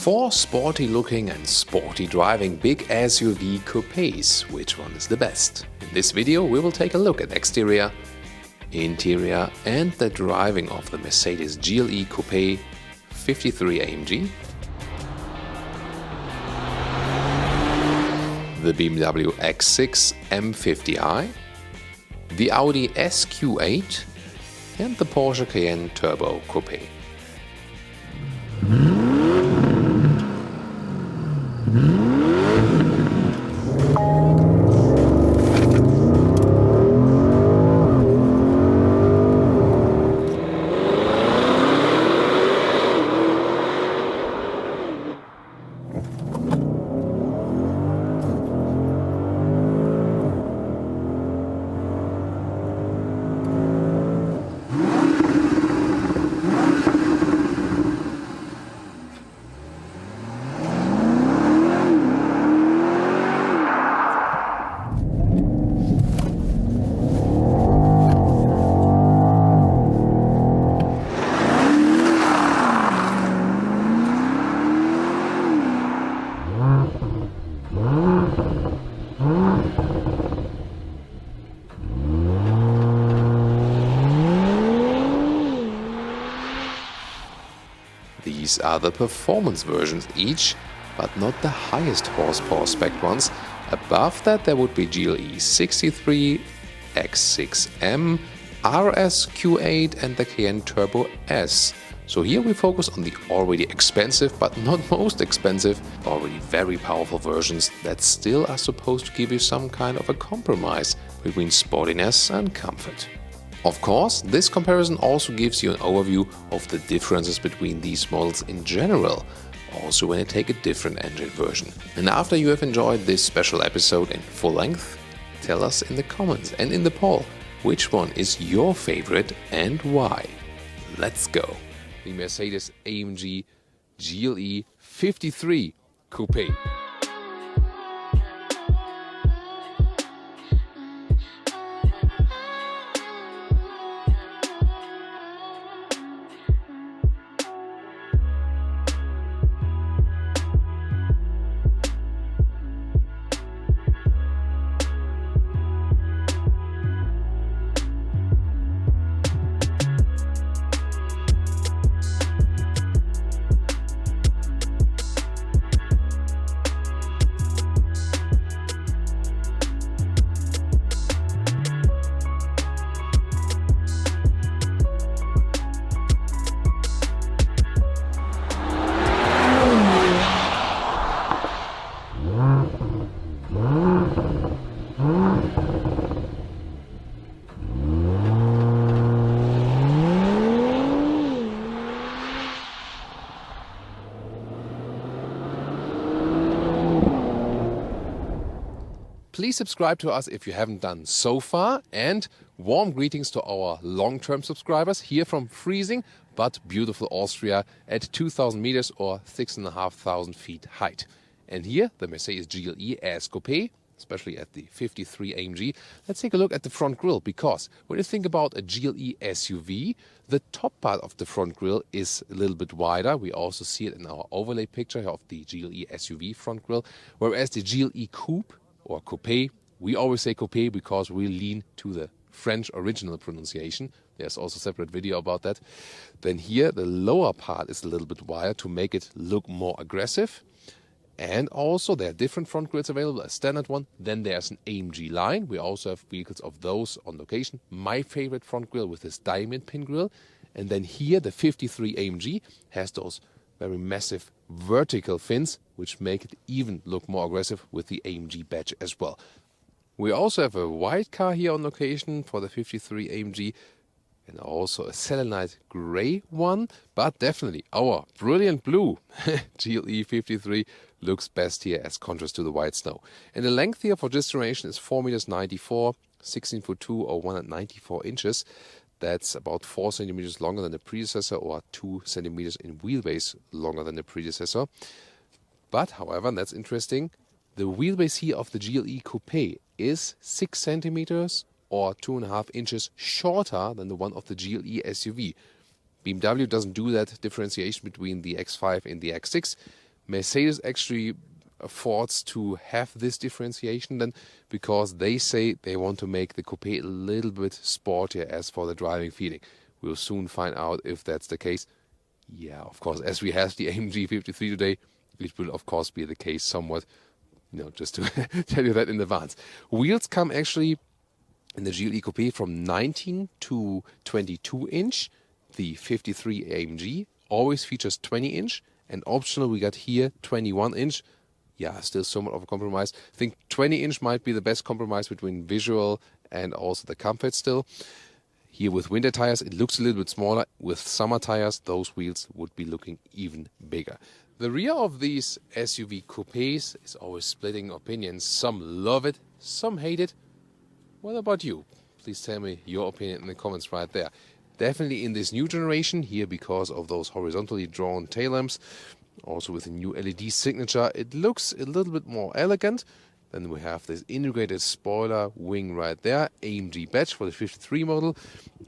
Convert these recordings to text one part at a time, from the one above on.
Four sporty looking and sporty driving big SUV coupés. Which one is the best? In this video we will take a look at exterior, interior and the driving of the Mercedes GLE Coupé 53 AMG, the BMW X6 M50i, the Audi SQ8 and the Porsche Cayenne Turbo Coupé. These are the performance versions each, but not the highest horsepower spec ones. Above that there would be GLE 63, X6M, RSQ8 and the Cayenne Turbo S. So here we focus on the already expensive but not most expensive, already very powerful versions that still are supposed to give you some kind of a compromise between sportiness and comfort. Of course, this comparison also gives you an overview of the differences between these models in general, also when you take a different engine version. And after you have enjoyed this special episode in full length, tell us in the comments and in the poll which one is your favorite and why. Let's go! The Mercedes AMG GLE 53 Coupé. Please subscribe to us if you haven't done so far, and warm greetings to our long-term subscribers here from freezing but beautiful Austria at 2000 meters or 6,500 feet height. And here the Mercedes GLE S Coupé, especially at the 53 AMG. Let's take a look at the front grille, because when you think about a GLE SUV, the top part of the front grille is a little bit wider. We also see it in our overlay picture of the GLE SUV front grille, whereas the GLE Coupe or Coupé, we always say Coupé because we lean to the French original pronunciation. There's also a separate video about that. Then here the lower part is a little bit wider to make it look more aggressive. And also there are different front grilles available, a standard one. Then there's an AMG line. We also have vehicles of those on location. My favorite front grille with this diamond pin grille. And then here the 53 AMG has those very massive vertical fins, which make it even look more aggressive with the AMG badge as well. We also have a white car here on location for the 53 AMG and also a selenite grey one, but definitely our brilliant blue GLE 53 looks best here as contrast to the white snow. And the length here for this generation is 4.94 meters, 16'2" or 194 inches. That's about 4 centimeters longer than the predecessor, or 2 centimeters in wheelbase longer than the predecessor. But, however, and that's interesting, the wheelbase here of the GLE Coupé is 6 centimeters or 2.5 inches shorter than the one of the GLE SUV. BMW doesn't do that differentiation between the X5 and the X6. Mercedes actually affords to have this differentiation then, because they say they want to make the coupe a little bit sportier as for the driving feeling. We'll soon find out if that's the case. Yeah, of course, as we have the AMG 53 today, it will of course be the case somewhat, just to tell you that in advance. Wheels come actually in the GLE Coupé from 19 to 22 inch. The 53 AMG always features 20 inch, and optional we got here 21 inch. Yeah, still somewhat of a compromise. I think 20 inch might be the best compromise between visual and also the comfort still. Here with winter tires, it looks a little bit smaller. With summer tires, those wheels would be looking even bigger. The rear of these SUV coupés is always splitting opinions. Some love it, some hate it. What about you? Please tell me your opinion in the comments right there. Definitely in this new generation, here because of those horizontally drawn tail lamps, also with a new LED signature, it looks a little bit more elegant. Then we have this integrated spoiler wing right there, AMG badge for the 53 model.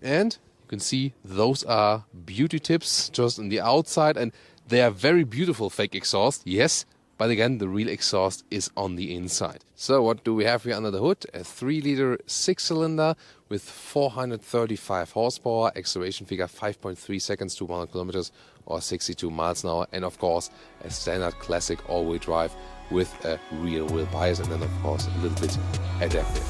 And you can see those are beauty tips just on the outside, and they are very beautiful fake exhaust, yes, but again, the real exhaust is on the inside. So what do we have here under the hood? A 3-liter 6-cylinder with 435 horsepower, acceleration figure 5.3 seconds to 100 kilometers or 62 miles an hour, and of course a standard classic all-wheel drive with a rear-wheel bias, and then of course a little bit adaptive.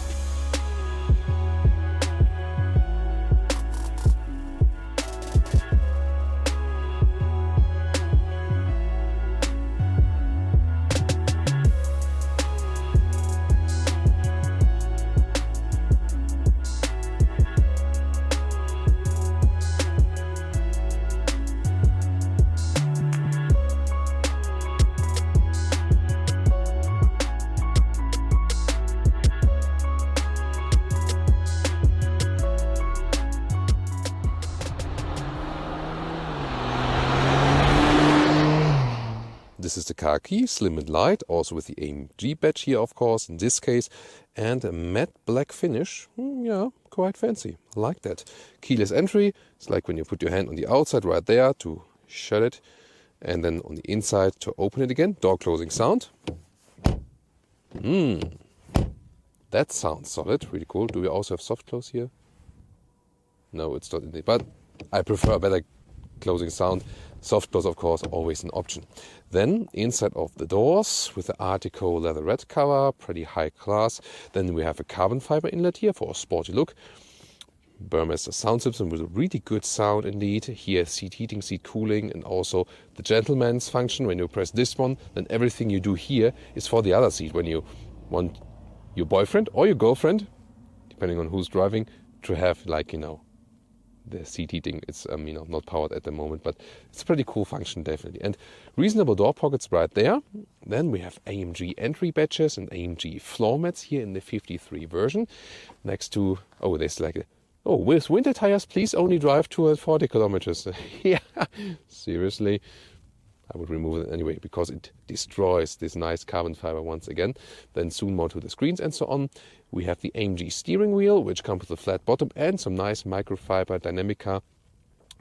This is the car key, slim and light, also with the AMG badge here, of course, in this case, and a matte black finish. Yeah, quite fancy. I like that. Keyless entry. It's like when you put your hand on the outside right there to shut it, and then on the inside to open it again. Door closing sound. That sounds solid. Really cool. Do we also have soft close here? No, it's not in it, but I prefer a better closing sound. Soft close, of course, always an option. Then inside of the doors with the Artico leatherette cover, pretty high class. Then we have a carbon fiber inlet here for a sporty look. Burmester sound system with a really good sound indeed. Here seat heating, seat cooling, and also the gentleman's function. When you press this one, then everything you do here is for the other seat. When you want your boyfriend or your girlfriend, depending on who's driving, to have the seat heating. It's not powered at the moment, but it's a pretty cool function definitely. And reasonable door pockets right there. Then we have AMG entry badges and AMG floor mats here in the 53 version. Next to, there's with winter tires, please only drive 240 kilometers. Yeah, seriously. I would remove it anyway because it destroys this nice carbon fiber once again. Then soon more to the screens and so on. We have the AMG steering wheel, which comes with a flat bottom and some nice microfiber Dynamica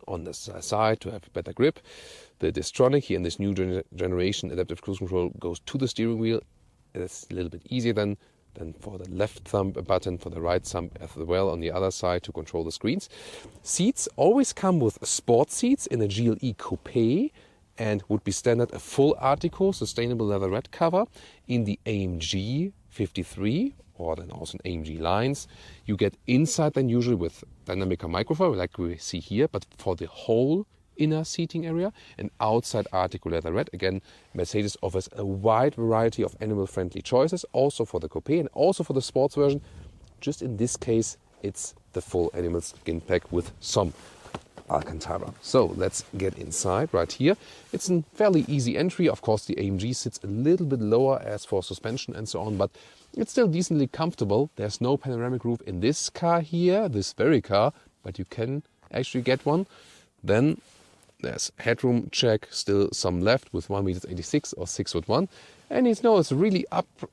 on the side to have a better grip. The Distronic here in this new generation adaptive cruise control goes to the steering wheel. It's a little bit easier than for the left thumb button, for the right thumb as well on the other side to control the screens. Seats always come with sport seats in a GLE Coupé, and would be standard a full Artico sustainable leatherette cover. In the AMG 53 or then also in AMG lines, you get inside then usually with Dynamica microfiber like we see here, but for the whole inner seating area, and outside Artico leatherette. Again, Mercedes offers a wide variety of animal-friendly choices, also for the Coupé and also for the sports version. Just in this case, it's the full animal skin pack with some Alcantara. So let's get inside right here. It's a fairly easy entry. Of course, the AMG sits a little bit lower as for suspension and so on, but it's still decently comfortable. There's no panoramic roof in this car here, this very car, but you can actually get one. Then there's headroom check, still some left with 1.86 m or 6'1". And it's a really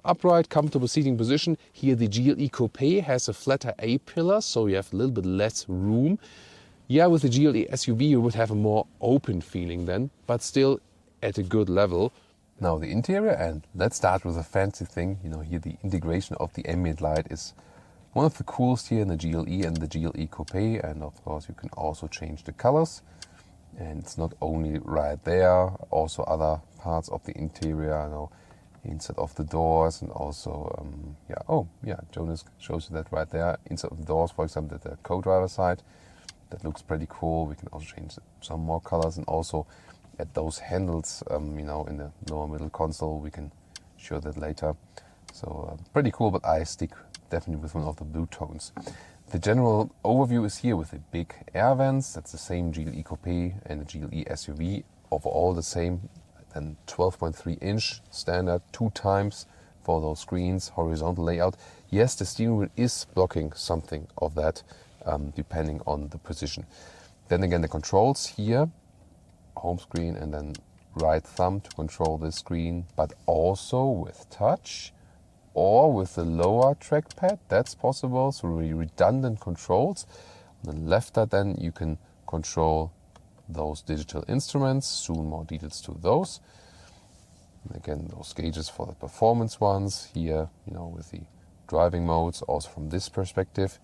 upright, comfortable seating position. Here the GLE Coupé has a flatter A-pillar, so you have a little bit less room. Yeah, with the GLE SUV you would have a more open feeling then, but still at a good level. Now the interior, and let's start with a fancy thing. You know, here the integration of the ambient light is one of the coolest here in the GLE and the GLE Coupé, and of course you can also change the colors. And it's not only right there, also other parts of the interior, you know, inside of the doors, and also, Jonas shows you that right there, inside of the doors, for example, at the co-driver side. That looks pretty cool. We can also change some more colors, and also at those handles, in the lower middle console, we can show that later. So pretty cool, but I stick definitely with one of the blue tones. The general overview is here with the big air vents. That's the same GLE Coupé and the GLE SUV. Overall the same, and 12.3 inch standard, 2 times for those screens, horizontal layout. Yes, the steering wheel is blocking something of that, depending on the position. Then again, the controls here, home screen and then right thumb to control the screen, but also with touch or with the lower trackpad, that's possible. So really redundant controls. On the left side then you can control those digital instruments, soon more details to those. And again, those gauges for the performance ones here, with the driving modes, also from this perspective.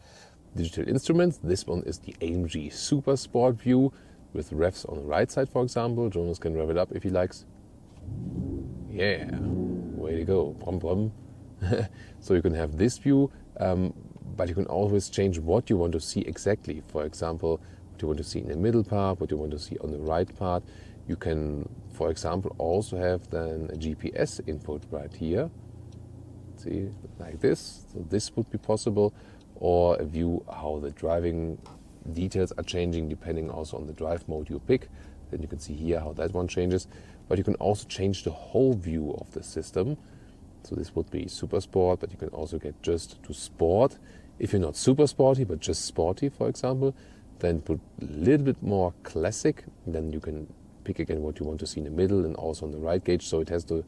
Digital instruments, this one is the AMG Super Sport view with revs on the right side, for example. Jonas can rev it up if he likes. Yeah, way to go, brum brum. So you can have this view, but you can always change what you want to see exactly. For example, what you want to see in the middle part, what you want to see on the right part. You can, for example, also have then a GPS input right here. See, like this. So this would be possible, or a view how the driving details are changing depending also on the drive mode you pick. Then you can see here how that one changes. But you can also change the whole view of the system. So this would be super sport, but you can also get just to sport. If you're not super sporty, but just sporty, for example, then put a little bit more classic. Then you can pick again what you want to see in the middle and also on the right gauge. So it has the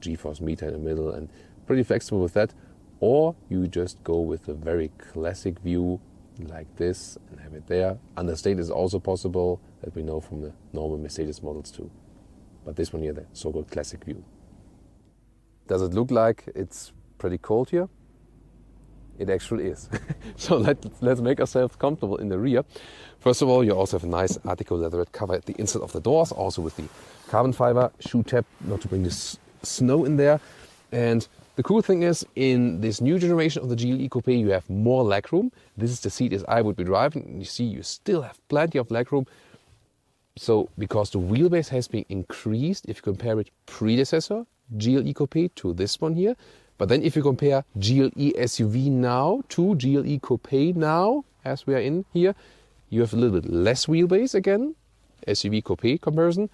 G-force meter in the middle, and pretty flexible with that. Or you just go with a very classic view like this and have it there. Understate is also possible, that we know from the normal Mercedes models too. But this one here, the so-called classic view. Does it look like it's pretty cold here? It actually is. So let's make ourselves comfortable in the rear. First of all, you also have a nice article leatherette cover at the inside of the doors, also with the carbon fiber shoe tab, not to bring this snow in there. And the cool thing is, in this new generation of the GLE Coupé, you have more legroom. This is the seat as I would be driving. And you see, you still have plenty of legroom. So, because the wheelbase has been increased, if you compare it predecessor, GLE Coupé, to this one here. But then if you compare GLE SUV now to GLE Coupé now, as we are in here, you have a little bit less wheelbase again, SUV Coupé comparison.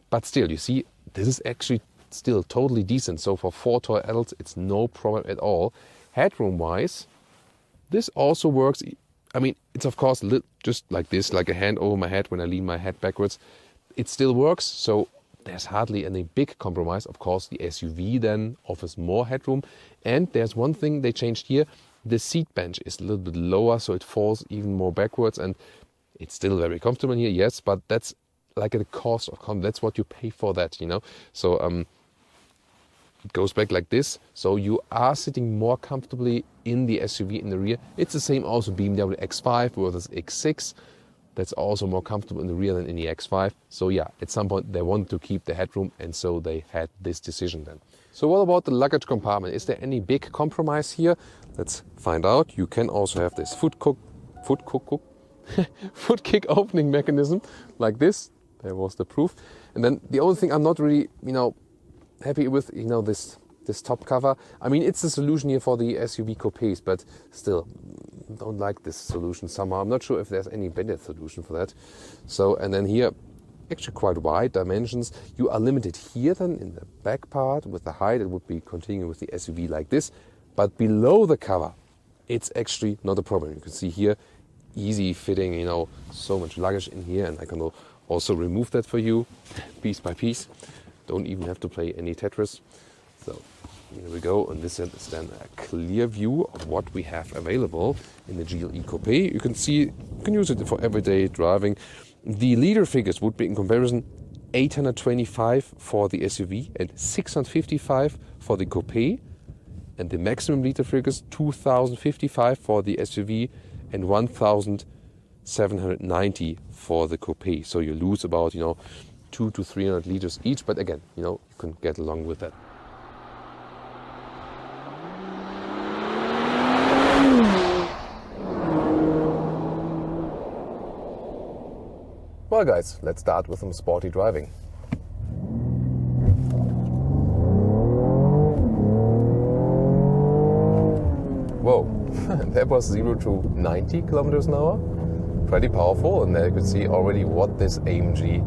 But still, you see, this is actually still totally decent. So for 4 tall adults, it's no problem at all. Headroom wise, this also works. I mean, it's of course just like this, like a hand over my head when I lean my head backwards. It still works, so there's hardly any big compromise. Of course, the SUV then offers more headroom. And there's one thing they changed here. The seat bench is a little bit lower, so it falls even more backwards. And it's still very comfortable in here, yes, but that's like at the cost of comfort. That's what you pay for that, So it goes back like this. So you are sitting more comfortably in the SUV in the rear. It's the same also BMW X5 versus X6. That's also more comfortable in the rear than in the X5. So yeah, at some point they wanted to keep the headroom, and so they had this decision then. So what about the luggage compartment? Is there any big compromise here? Let's find out. You can also have this foot kick opening mechanism like this. There was the proof. And then the only thing I'm not really, happy with, this top cover. I mean, it's a solution here for the SUV coupes, but still, don't like this solution somehow. I'm not sure if there's any better solution for that. So, and then here, actually quite wide dimensions. You are limited here then in the back part with the height. It would be continuing with the SUV like this. But below the cover, it's actually not a problem. You can see here, easy fitting, so much luggage in here. And I can also remove that for you, piece by piece. Don't even have to play any Tetris. So here we go, and this is then a clear view of what we have available in the GLE Coupé. You can see, you can use it for everyday driving. The leader figures would be in comparison 825 for the SUV and 655 for the Coupé. And the maximum liter figures 2055 for the SUV and 1790 for the Coupé. So you lose about 200 to 300 liters each, but again, you can get along with that. Well guys, let's start with some sporty driving. Whoa, that was 0 to 90 kilometers an hour. Pretty powerful, and there you can see already what this AMG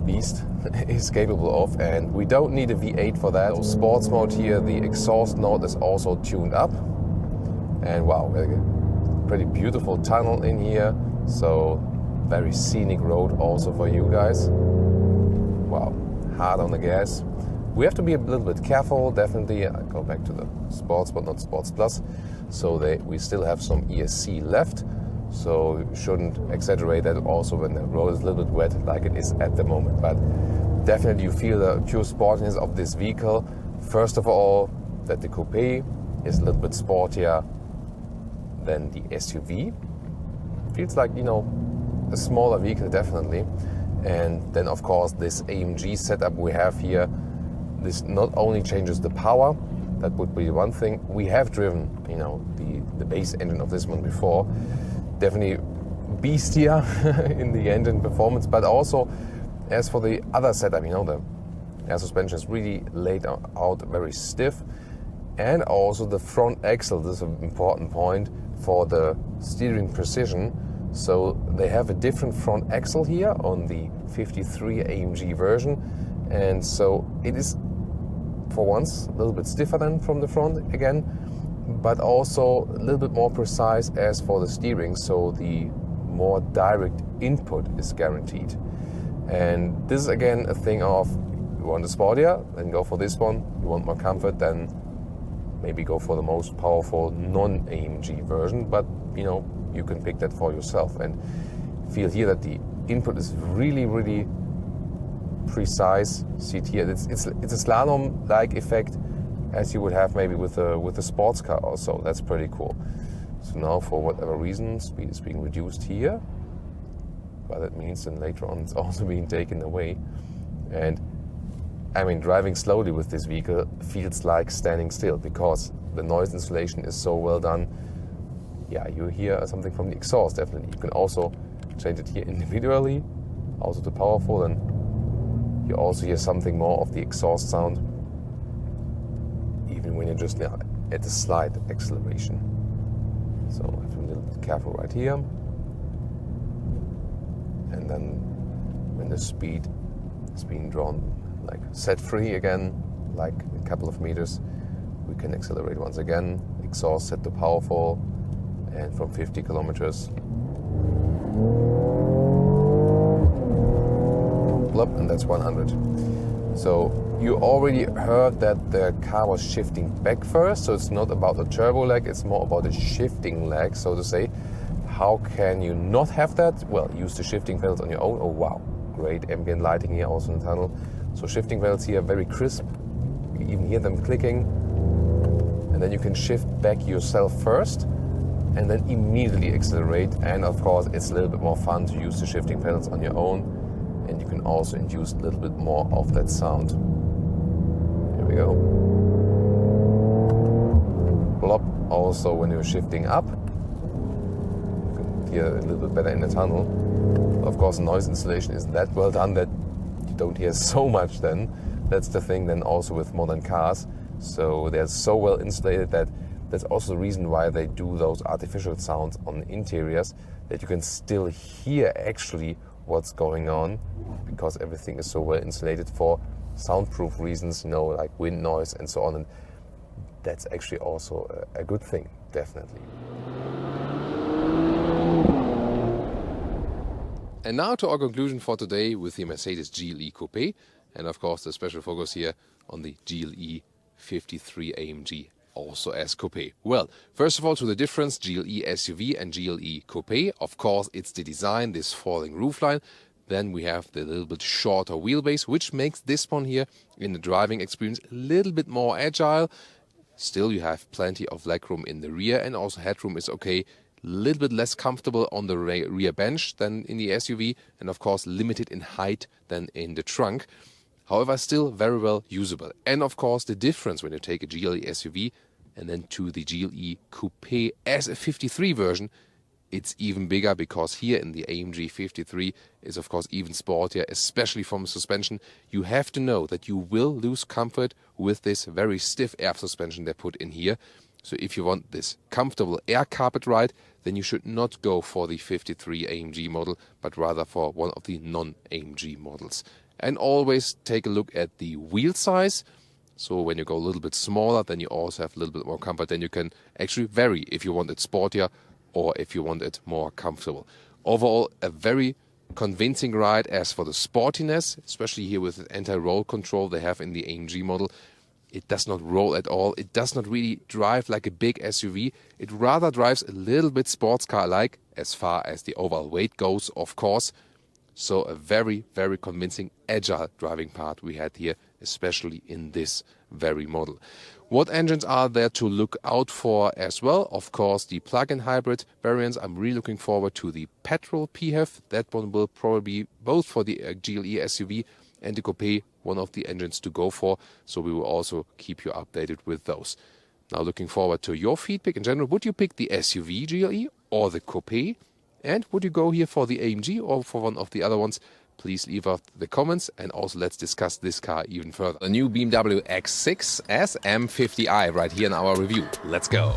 beast is capable of. And we don't need a V8 for that. So sports mode here, the exhaust note is also tuned up. And wow, pretty beautiful tunnel in here. So very scenic road also for you guys. Wow, hard on the gas. We have to be a little bit careful, definitely. I go back to the Sports, but not Sports Plus. So we still have some ESC left. So you shouldn't exaggerate that also when the road is a little bit wet like it is at the moment. But definitely you feel the pure sportiness of this vehicle. First of all, that the Coupé is a little bit sportier than the SUV. Feels like, a smaller vehicle, definitely. And then of course this AMG setup we have here, this not only changes the power, that would be one thing. We have driven, the base engine of this one before. Definitely beastier in the engine performance, but also as for the other setup, the air suspension is really laid out very stiff. And also the front axle, this is an important point for the steering precision. So they have a different front axle here on the 53 AMG version, and so it is for once a little bit stiffer than from the front again, but also a little bit more precise as for the steering, so the more direct input is guaranteed. And this is again a thing of, you want a sportier, then go for this one. You want more comfort, then maybe go for the most powerful non-AMG version, but you can pick that for yourself. And feel here that the input is really, really precise. See it here, it's a slalom-like effect as you would have maybe with a sports car also. That's pretty cool. So now for whatever reason, speed is being reduced here, but that means then later on it's also being taken away. And I mean, driving slowly with this vehicle feels like standing still because the noise insulation is so well done. Yeah, you hear something from the exhaust, definitely. You can also change it here individually, also to powerful, and you also hear something more of the exhaust sound, even when you're just at a slight acceleration. So I have to be a little bit careful right here. And then when the speed is being drawn, like set free again, like a couple of meters, we can accelerate once again, exhaust set to powerful, and from 50 kilometers, blop, and that's 100. So you already heard that the car was shifting back first, so it's not about the turbo lag, it's more about the shifting lag, so to say. How can you not have that? Well, use the shifting pedals on your own. Oh wow, great ambient lighting here also in the tunnel. So shifting pedals here very crisp, you even hear them clicking, and then you can shift back yourself first and then immediately accelerate. And of course it's a little bit more fun to use the shifting pedals on your own, and you can also induce a little bit more of that sound. Here we go. Blop, also when you're shifting up, you can hear a little bit better in the tunnel. Of course noise insulation is that well done that you don't hear so much then. That's the thing then also with modern cars. So they're so well insulated that that's also the reason why they do those artificial sounds on the interiors, that you can still hear actually what's going on, because everything is so well insulated for soundproof reasons, like wind noise and so on. And that's actually also a good thing, definitely. And now to our conclusion for today with the Mercedes GLE Coupé, and of course the special focus here on the GLE 53 AMG, also as Coupé. Well, first of all, to the difference GLE SUV and GLE Coupé. Of course, it's the design, this falling roofline. Then we have the little bit shorter wheelbase, which makes this one here in the driving experience a little bit more agile. Still, you have plenty of legroom in the rear, and also headroom is okay. A little bit less comfortable on the rear bench than in the SUV, and of course limited in height than in the trunk. However, still very well usable. And of course, the difference when you take a GLE SUV and then to the GLE Coupé as a 53 version, it's even bigger, because here in the AMG 53 is of course even sportier, especially from suspension. You have to know that you will lose comfort with this very stiff air suspension they put in here. So if you want this comfortable air carpet ride, then you should not go for the 53 AMG model, but rather for one of the non-AMG models. And always take a look at the wheel size. So when you go a little bit smaller, then you also have a little bit more comfort. Then you can actually vary if you want it sportier or if you want it more comfortable. Overall, a very convincing ride. As for the sportiness, especially here with the anti-roll control they have in the AMG model, it does not roll at all. It does not really drive like a big SUV. It rather drives a little bit sports car-like, as far as the overall weight goes, of course. So a very, very convincing, agile driving part we had here, especially in this very model. What engines are there to look out for as well? Of course, the plug-in hybrid variants. I'm really looking forward to the petrol PHEV. That one will probably be both for the GLE SUV and the Coupé, one of the engines to go for. So we will also keep you updated with those. Now looking forward to your feedback in general. Would you pick the SUV GLE or the Coupé? And would you go here for the AMG or for one of the other ones? Please leave out the comments, and also let's discuss this car even further. The new BMW X6 M50i right here in our review. Let's go.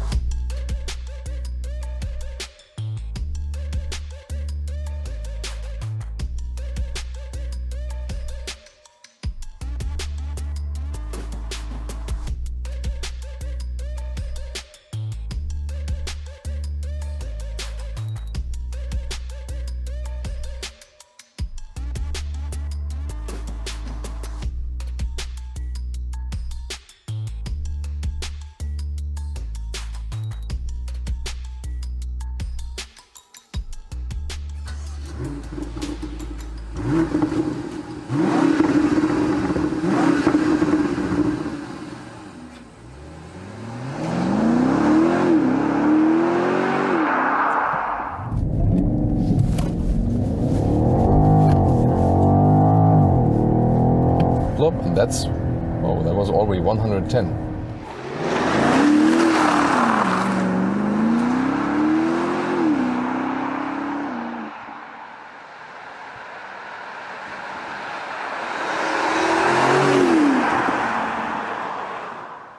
And that's, oh, that was already 110.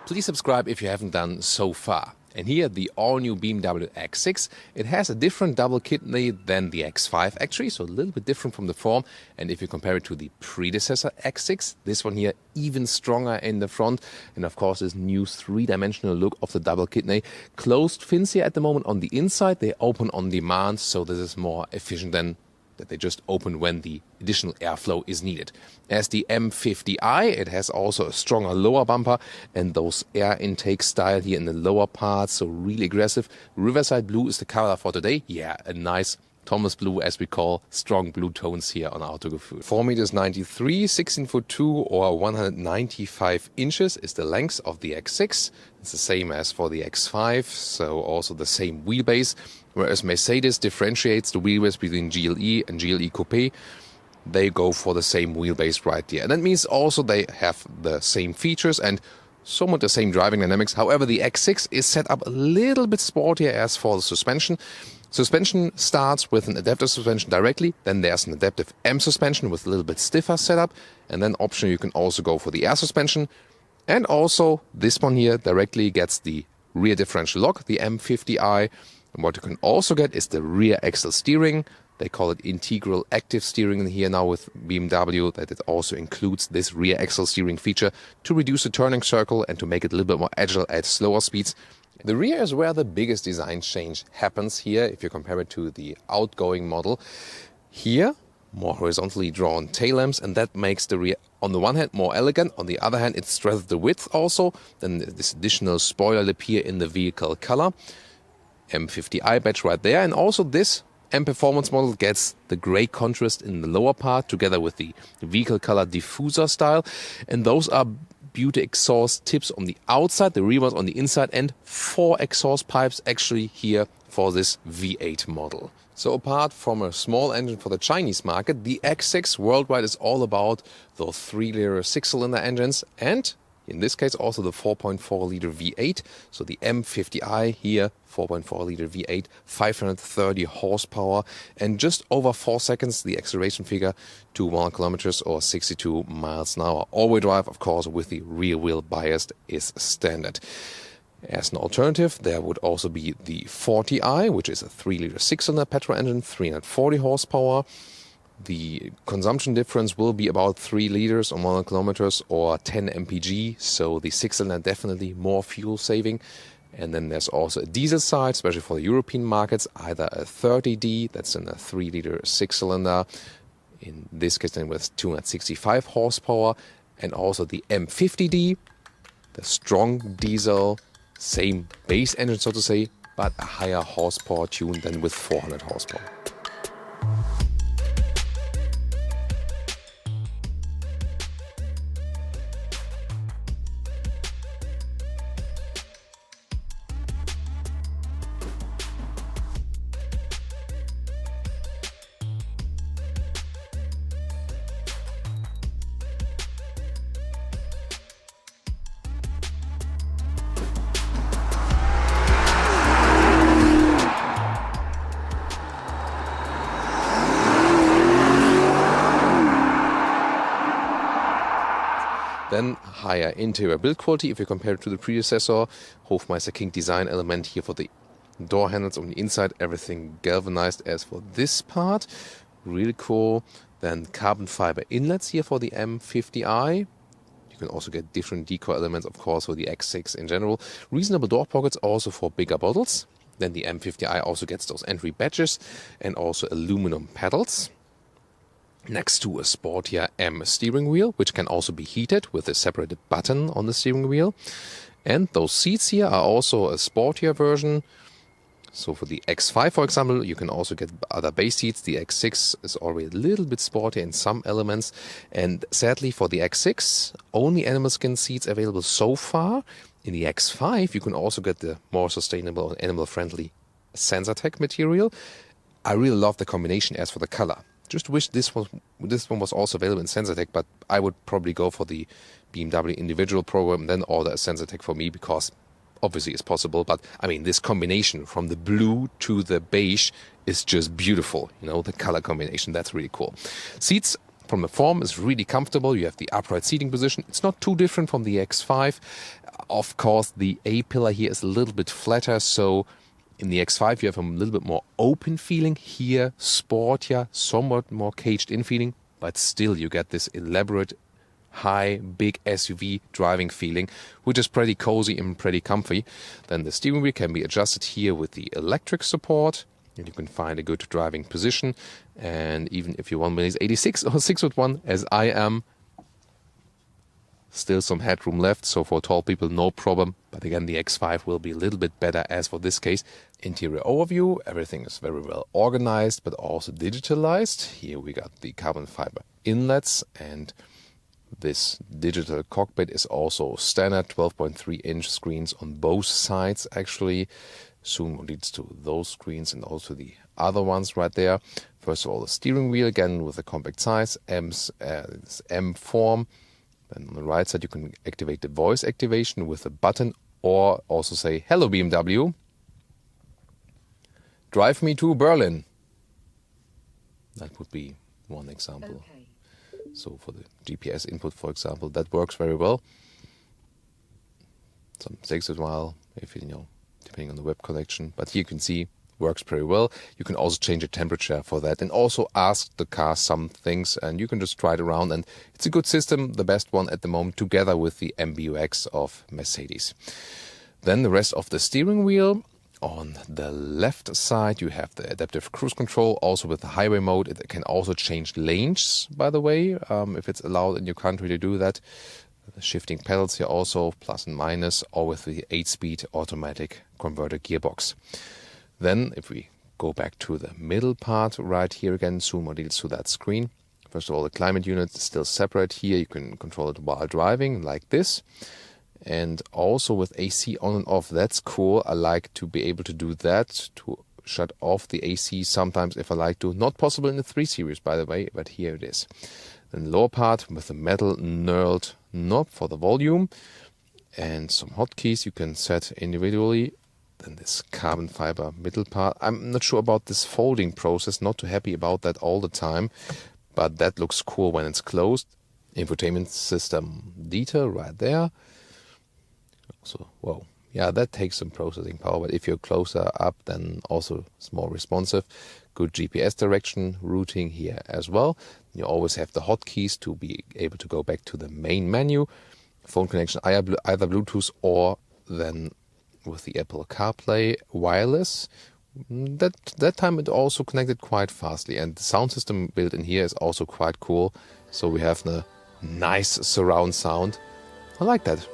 Please subscribe if you haven't done so far. And here, the all-new BMW X6, it has a different double kidney than the X5 actually, so a little bit different from the form. And if you compare it to the predecessor X6, this one here even stronger in the front. And of course, this new three-dimensional look of the double kidney. Closed fins here at the moment on the inside, they open on demand, so this is more efficient than that they just open when the additional airflow is needed. As the M50i, it has also a stronger lower bumper and those air intake style here in the lower parts, so really aggressive. Riverside blue is the color for today. Yeah, a nice Thomas blue, as we call strong blue tones here on Autogefühl. 4 meters 93, 16'2", or 195 inches is the length of the X6. It's the same as for the X5, so also the same wheelbase. Whereas Mercedes differentiates the wheelbase between GLE and GLE Coupé, they go for the same wheelbase right there. And that means also they have the same features and somewhat the same driving dynamics. However, the X6 is set up a little bit sportier as for the suspension. Suspension starts with an adaptive suspension directly, then there's an adaptive M suspension with a little bit stiffer setup, and then optionally you can also go for the air suspension. And also this one here directly gets the rear differential lock, the M50i. And what you can also get is the rear axle steering. They call it integral active steering here now with BMW, that it also includes this rear axle steering feature to reduce the turning circle and to make it a little bit more agile at slower speeds. The rear is where the biggest design change happens here if you compare it to the outgoing model. Here, more horizontally drawn tail lamps, and that makes the rear on the one hand more elegant, on the other hand it stresses the width also. Then this additional spoiler lip here in the vehicle color. M50i badge right there, and also this M Performance model gets the grey contrast in the lower part together with the vehicle color diffuser style. And those are beauty exhaust tips on the outside, the rear ones on the inside, and 4 exhaust pipes actually here for this V8 model. So apart from a small engine for the Chinese market, the X6 worldwide is all about those 3-liter 6-cylinder engines, and in this case also the 4.4-liter V8. So the M50i here, 4.4-liter V8, 530 horsepower, and just over 4 seconds the acceleration figure to 100 kilometers or 62 miles an hour. All-wheel drive, of course, with the rear wheel biased is standard. As an alternative, there would also be the 40i, which is a 3-liter 6-cylinder petrol engine, 340 horsepower. The consumption difference will be about 3 liters on 100 kilometers or 10 mpg, so the 6-cylinder definitely more fuel saving. And then there's also a diesel side, especially for the European markets, either a 30D, that's in a 3-liter 6-cylinder, in this case then with 265 horsepower, and also the M50D, the strong diesel, same base engine so to say, but a higher horsepower tune than with 400 horsepower. Then higher interior build quality if you compare it to the predecessor. Hofmeister King design element here for the door handles on the inside, everything galvanized as for this part. Really cool. Then carbon fiber inlets here for the M50i. You can also get different decor elements, of course, for the X6 in general. Reasonable door pockets also for bigger bottles. Then the M50i also gets those entry badges and also aluminum pedals. Next to a sportier M steering wheel, which can also be heated with a separated button on the steering wheel. And those seats here are also a sportier version. So for the X5, for example, you can also get other base seats. The X6 is already a little bit sportier in some elements. And sadly for the X6, only animal skin seats available so far. In the X5, you can also get the more sustainable and animal-friendly SensorTech material. I really love the combination as for the color. Just wish this one was also available in SensorTech, but I would probably go for the BMW individual program and then order a SensorTech for me, because obviously it's possible. But I mean, this combination from the blue to the beige is just beautiful. You know, the color combination, that's really cool. Seats from the form is really comfortable. You have the upright seating position. It's not too different from the X5. Of course, the A-pillar here is a little bit flatter, so in the X5 you have a little bit more open feeling. Here, sportier, somewhat more caged-in feeling, but still you get this elaborate, high, big SUV driving feeling, which is pretty cozy and pretty comfy. Then the steering wheel can be adjusted here with the electric support, and you can find a good driving position. And even if you're 1.86 or 6'1", as I am, still some headroom left, so for tall people no problem. But again, the X5 will be a little bit better as for this case. Interior overview, everything is very well organized but also digitalized. Here we got the carbon fiber inlets, and this digital cockpit is also standard 12.3-inch screens on both sides actually. Soon leads to those screens and also the other ones right there. First of all, the steering wheel again with a compact size, M form. Then on the right side you can activate the voice activation with a button, or also say, "Hello BMW, drive me to Berlin." That would be one example. Okay. So for the GPS input, for example, that works very well. Some takes a while, if you know, depending on the web connection. But here you can see works pretty well. You can also change the temperature for that and also ask the car some things, and you can just try it around, and it's a good system, the best one at the moment, together with the MBUX of Mercedes. Then the rest of the steering wheel. On the left side you have the adaptive cruise control, also with the highway mode. It can also change lanes, by the way, if it's allowed in your country to do that. The shifting pedals here also, plus and minus, or with the 8-speed automatic converter gearbox. Then, if we go back to the middle part right here again, zoom more details to that screen. First of all, the climate unit is still separate here. You can control it while driving like this. And also with AC on and off, that's cool. I like to be able to do that, to shut off the AC sometimes if I like to. Not possible in the 3 Series, by the way, but here it is. Then the lower part with the metal knurled knob for the volume and some hotkeys you can set individually. Then this carbon fiber middle part. I'm not sure about this folding process, not too happy about that all the time, but that looks cool when it's closed. Infotainment system detail right there. So, whoa, yeah, that takes some processing power, but if you're closer up, then also it's more responsive. Good GPS direction, routing here as well. You always have the hotkeys to be able to go back to the main menu. Phone connection, either Bluetooth or then with the Apple CarPlay wireless. That time it also connected quite fastly, and the sound system built in here is also quite cool. So we have the nice surround sound. I like that.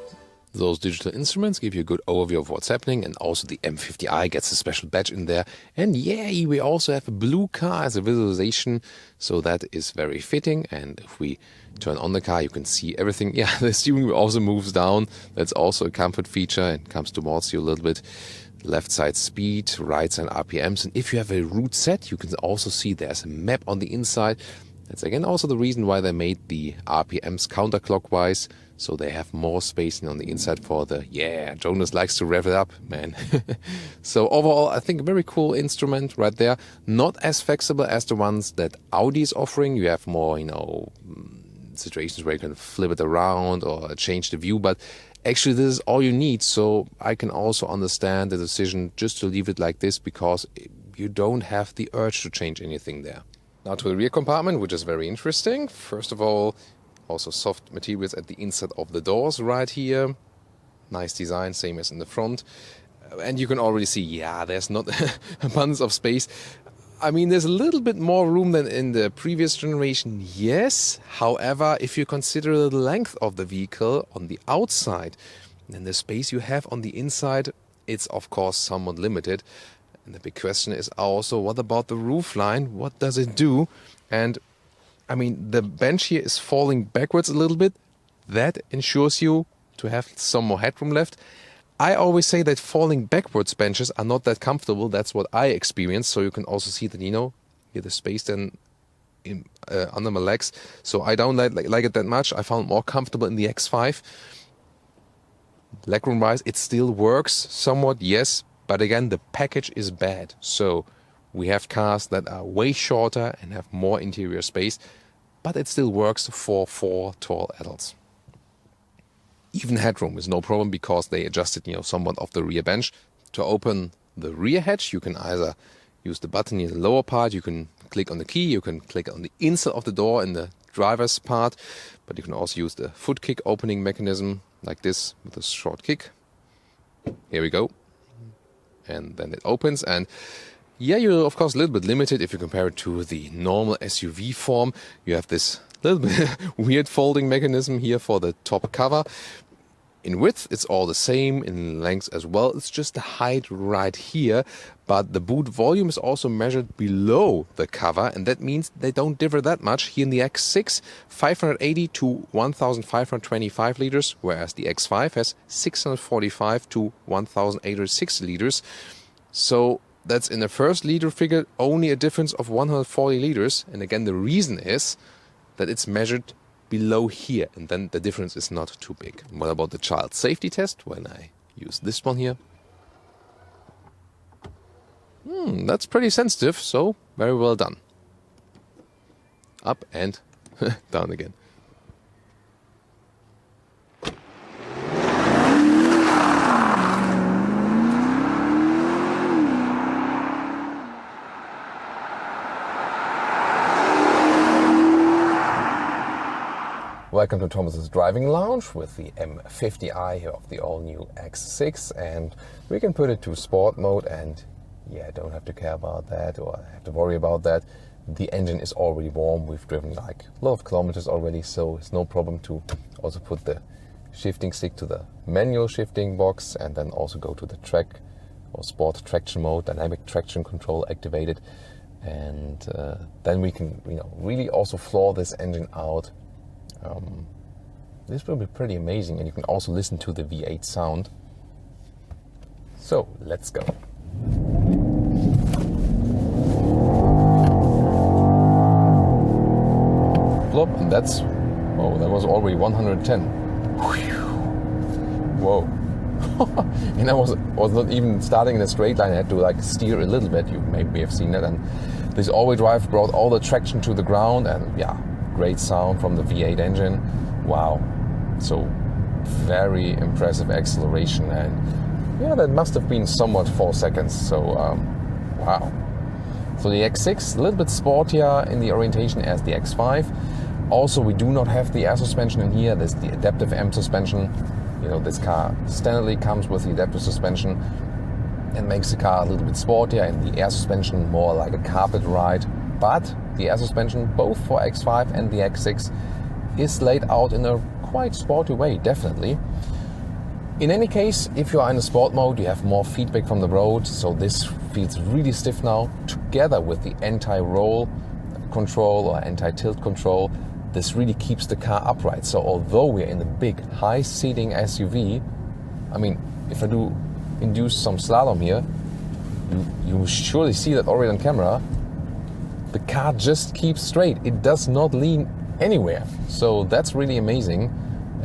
Those digital instruments give you a good overview of what's happening, and also the M50i gets a special badge in there. And yeah, we also have a blue car as a visualization, so that is very fitting. And if we turn on the car, you can see everything. Yeah, the steering wheel also moves down. That's also a comfort feature and comes towards you a little bit. Left side speed, right side RPMs. And if you have a route set, you can also see there's a map on the inside. That's again also the reason why they made the RPMs counterclockwise, so they have more spacing on the inside for the, yeah, Jonas likes to rev it up, man. So overall, I think a very cool instrument right there. Not as flexible as the ones that Audi is offering. You have more, situations where you can flip it around or change the view, but actually this is all you need. So I can also understand the decision just to leave it like this, because you don't have the urge to change anything there. Now to the rear compartment, which is very interesting. First of all, also soft materials at the inside of the doors right here. Nice design, same as in the front. And you can already see, yeah, there's not abundance of space. I mean, there's a little bit more room than in the previous generation, yes. However, if you consider the length of the vehicle on the outside, then the space you have on the inside, it's of course somewhat limited. And the big question is also, what about the roofline? What does it do? And I mean, the bench here is falling backwards a little bit. That ensures you to have some more headroom left. I always say that falling backwards benches are not that comfortable. That's what I experienced. So you can also see that, here the space then under my legs. So I don't like it that much. I found more comfortable in the X5. Legroom wise, it still works somewhat, yes. But again, the package is bad. So we have cars that are way shorter and have more interior space, but it still works for 4 tall adults. Even headroom is no problem, because they adjusted, somewhat of the rear bench. To open the rear hatch, you can either use the button in the lower part, you can click on the key, you can click on the inside of the door in the driver's part, but you can also use the foot kick opening mechanism like this with a short kick. Here we go. And then it opens, and yeah, you're of course a little bit limited if you compare it to the normal SUV form. You have this little bit weird folding mechanism here for the top cover. In width, it's all the same, in length as well. It's just the height right here, but the boot volume is also measured below the cover, and that means they don't differ that much. Here in the X6, 580 to 1,525 liters, whereas the X5 has 645 to 1,860 liters. So that's in the first liter figure only a difference of 140 liters. And again, the reason is that it's measured below here, and then the difference is not too big. What about the child safety test when I use this one here? That's pretty sensitive, so very well done. Up and down again. Welcome to Thomas's Driving Lounge with the M50i here of the all-new X6, and we can put it to sport mode, and yeah, don't have to care about that or have to worry about that. The engine is already warm. We've driven like a lot of kilometers already, so it's no problem to also put the shifting stick to the manual shifting box and then also go to the track or sport traction mode, dynamic traction control activated, and then we can really also floor this engine out. This will be pretty amazing, and you can also listen to the V8 sound. So let's go. Plop, and that's, oh, that was already 110. Whoa. And I was not even starting in a straight line. I had to like steer a little bit. You maybe have seen that. And this all-wheel drive brought all the traction to the ground, and yeah, great sound from the V8 engine. Wow. So very impressive acceleration, and yeah, that must have been somewhat 4 seconds. So wow. So the X6, a little bit sportier in the orientation as the X5. Also, we do not have the air suspension in here. There's the adaptive M suspension. This car standardly comes with the adaptive suspension and makes the car a little bit sportier, and the air suspension more like a carpet ride. But the air suspension, both for X5 and the X6, is laid out in a quite sporty way, definitely. In any case, if you are in a sport mode, you have more feedback from the road, so this feels really stiff now. Together with the anti-roll control or anti-tilt control, this really keeps the car upright. So although we're in a big, high-seating SUV, I mean, if I do induce some slalom here, you will surely see that already on camera. The car just keeps straight. It does not lean anywhere. So that's really amazing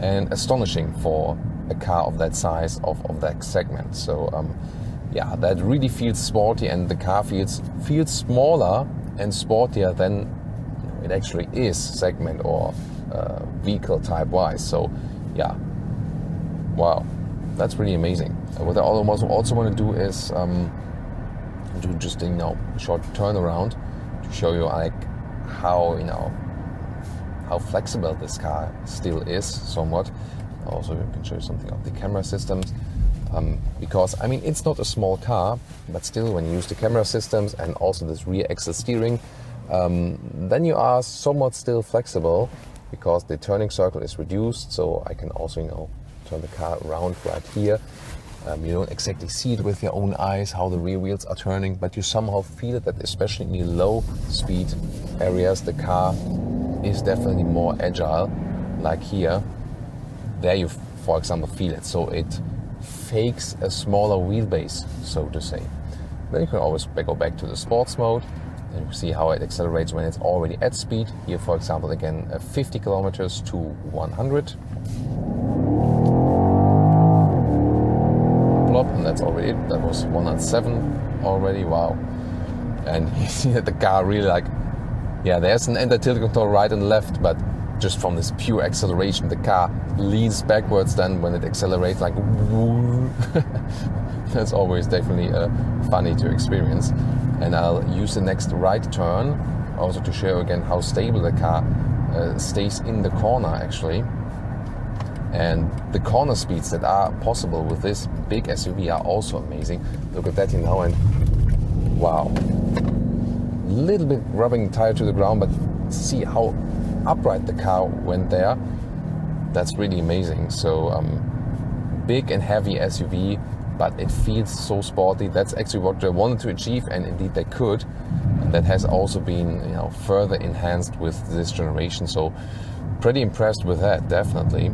and astonishing for a car of that size, of that segment. So yeah, that really feels sporty, and the car feels smaller and sportier than it actually is segment or vehicle type wise. So yeah, wow, that's really amazing. What I also want to do is do just a short turnaround to show you like how how flexible this car still is somewhat. Also, we can show you something of the camera systems, because I mean, it's not a small car, but still, when you use the camera systems and also this rear axle steering, then you are somewhat still flexible, because the turning circle is reduced. So I can also turn the car around right here. You don't exactly see it with your own eyes how the rear wheels are turning, but you somehow feel it, that especially in the low speed areas the car is definitely more agile. Like here, there you for example feel it, so it fakes a smaller wheelbase, so to say. Then you can always go back to the sports mode, and you see how it accelerates when it's already at speed. Here for example again 50 kilometers to 100. Plop, and that's already it. That was 107 already. Wow. And you see that the car really there's an anti-tilt control right and left, but just from this pure acceleration, the car leans backwards then when it accelerates, like that's always definitely funny to experience. And I'll use the next right turn also to show again how stable the car stays in the corner actually. And the corner speeds that are possible with this big SUV are also amazing. Look at that here now, and wow. Little bit rubbing the tire to the ground, but see how upright the car went there. That's really amazing. So big and heavy SUV, but it feels so sporty. That's actually what they wanted to achieve, and indeed they could. And that has also been further enhanced with this generation. So pretty impressed with that, definitely.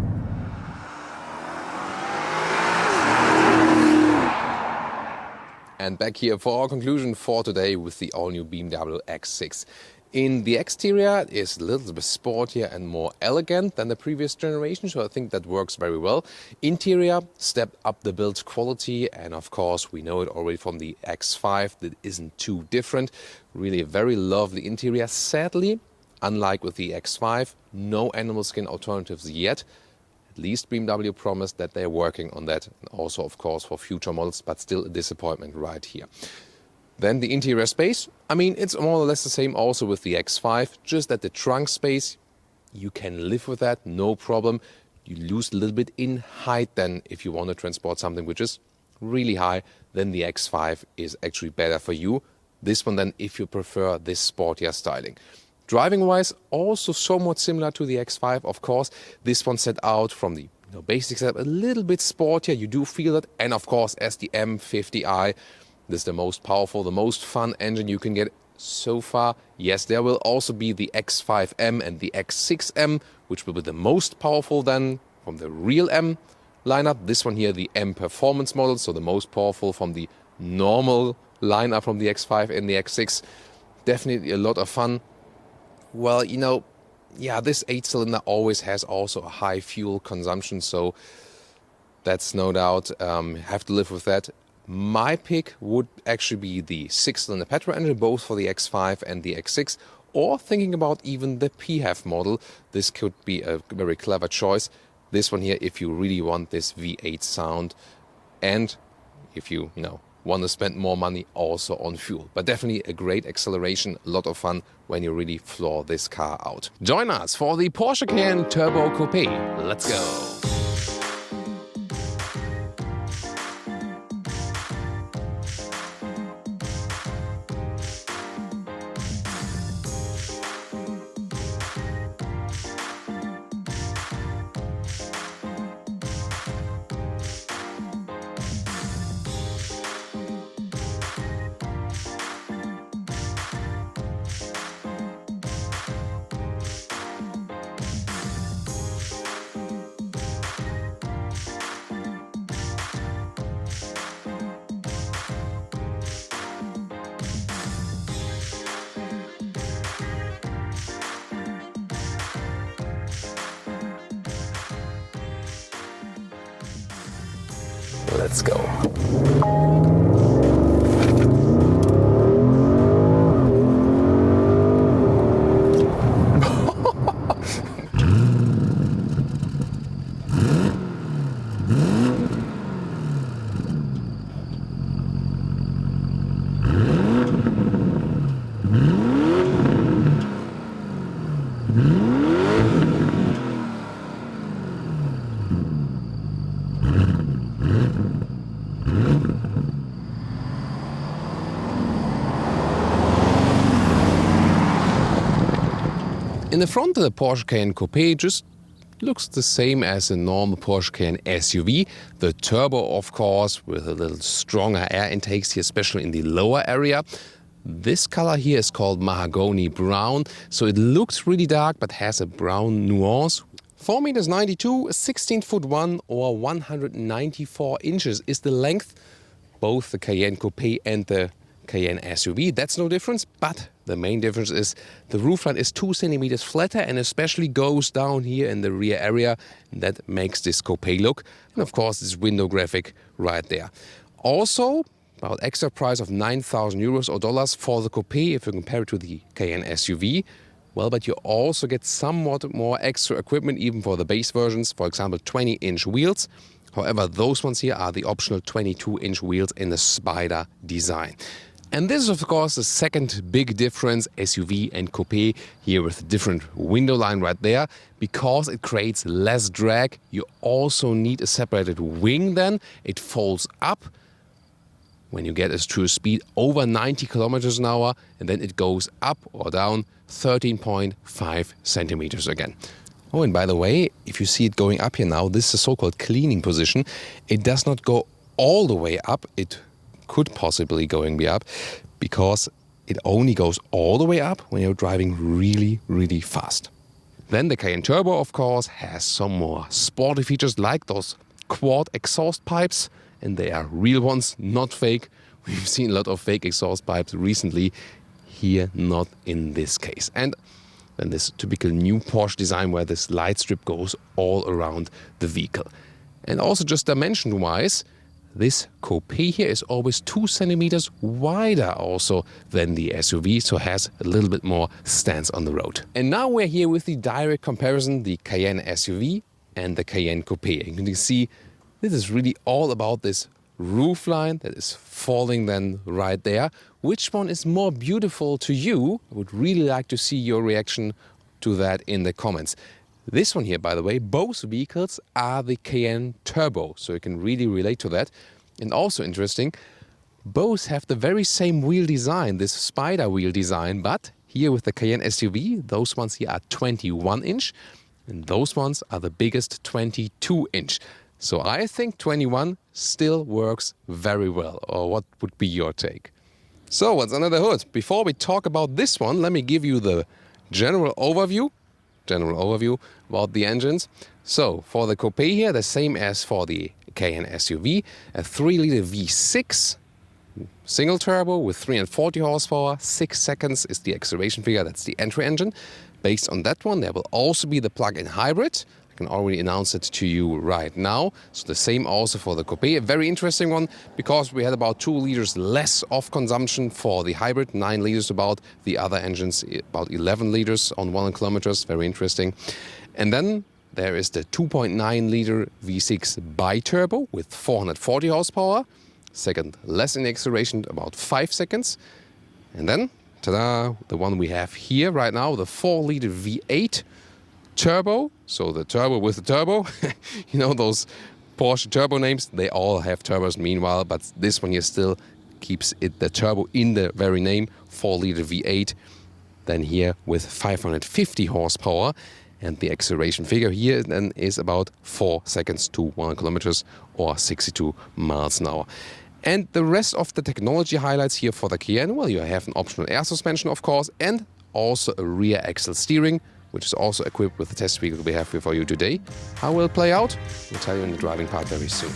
And back here for our conclusion for today with the all-new BMW X6. In the exterior, it is a little bit sportier and more elegant than the previous generation, so I think that works very well. Interior, stepped up the build quality, and of course we know it already from the X5 that isn't too different. Really a very lovely interior. Sadly, unlike with the X5, no animal skin alternatives yet. At least BMW promised that they're working on that, and also of course for future models, but still a disappointment right here. Then the interior space, I mean, it's more or less the same also with the X5, just that the trunk space, you can live with that, no problem. You lose a little bit in height then if you want to transport something which is really high, then the X5 is actually better for you. This one then if you prefer this sportier styling. Driving wise, also somewhat similar to the X5, of course. This one set out from the basic setup, a little bit sportier, you do feel it. And of course, as the M50i, this is the most powerful, the most fun engine you can get so far. Yes, there will also be the X5M and the X6M, which will be the most powerful then from the real M lineup. This one here, the M Performance model, so the most powerful from the normal lineup from the X5 and the X6. Definitely a lot of fun. Well, yeah, this 8-cylinder always has also a high fuel consumption, so that's no doubt, have to live with that. My pick would actually be the 6-cylinder petrol engine, both for the X5 and the X6, or thinking about even the PHEV model. This could be a very clever choice. This one here, if you really want this V8 sound, and if you, want to spend more money also on fuel. But definitely a great acceleration, a lot of fun when you really floor this car out. Join us for the Porsche Cayenne Turbo Coupé. Let's go! Let's go. In the front of the Porsche Cayenne Coupé just looks the same as a normal Porsche Cayenne SUV. The turbo, of course, with a little stronger air intakes here, especially in the lower area. This color here is called mahogany brown, so it looks really dark but has a brown nuance. 4 meters 92, 16 foot 1 or 194 inches is the length. Both the Cayenne Coupé and the Cayenne SUV, that's no difference, but the main difference is the roofline is 2 centimeters flatter and especially goes down here in the rear area. That makes this Coupé look. And of course, this window graphic right there. Also, about extra price of 9,000 euros or dollars for the Coupé if you compare it to the Cayenne SUV. Well, but you also get somewhat more extra equipment even for the base versions, for example 20-inch wheels. However, those ones here are the optional 22-inch wheels in the Spider design. And this is of course the second big difference, SUV and Coupé, here with a different window line right there. Because it creates less drag, you also need a separated wing then. It folds up when you get to a speed over 90 kilometers an hour, and then it goes up or down 13.5 centimeters again. Oh, and by the way, if you see it going up here now, this is a so-called cleaning position. It does not go all the way up. It could possibly going be up because it only goes all the way up when you're driving really, really fast. Then the Cayenne Turbo, of course, has some more sporty features like those quad exhaust pipes, and they are real ones, not fake. We've seen a lot of fake exhaust pipes recently. Here, not in this case. And then this typical new Porsche design where this light strip goes all around the vehicle. And also just dimension-wise, this Coupé here is always 2 centimeters wider also than the SUV, so has a little bit more stance on the road. And now we're here with the direct comparison, the Cayenne SUV and the Cayenne Coupé. And you can see this is really all about this roofline that is falling then right there. Which one is more beautiful to you? I would really like to see your reaction to that in the comments. This one here, by the way, both vehicles are the Cayenne Turbo, so you can really relate to that. And also interesting, both have the very same wheel design, this Spider wheel design, but here with the Cayenne SUV, those ones here are 21-inch. and those ones are the biggest 22-inch. So I think 21 still works very well. Or what would be your take? So what's under the hood? Before we talk about this one, let me give you the general overview about the engines. So for the Coupé here, the same as for the Cayenne SUV, a 3-liter V6 single turbo with 340 horsepower, 6 seconds is the acceleration figure, that's the entry engine. Based on that one, there will also be the plug-in hybrid. I can already announce it to you right now. So the same also for the Coupé. A very interesting one because we had about 2 liters less of consumption for the hybrid, 9 liters about. The other engines about 11 liters on 100 kilometers. Very interesting. And then there is the 2.9 liter V6 bi-turbo with 440 horsepower. Second less in acceleration, about 5 seconds. And then, ta-da, the one we have here right now, the 4-liter V8 turbo. So the turbo with the turbo. You know those Porsche turbo names? They all have turbos meanwhile, but this one here still keeps it the turbo in the very name. 4-liter V8. Then here with 550 horsepower. And the acceleration figure here then is about 4 seconds to 100 kilometers or 62 miles an hour. And the rest of the technology highlights here for the Cayenne, well, you have an optional air suspension, of course, and also a rear axle steering, which is also equipped with the test vehicle we have here for you today. How will it play out? We'll tell you in the driving part very soon.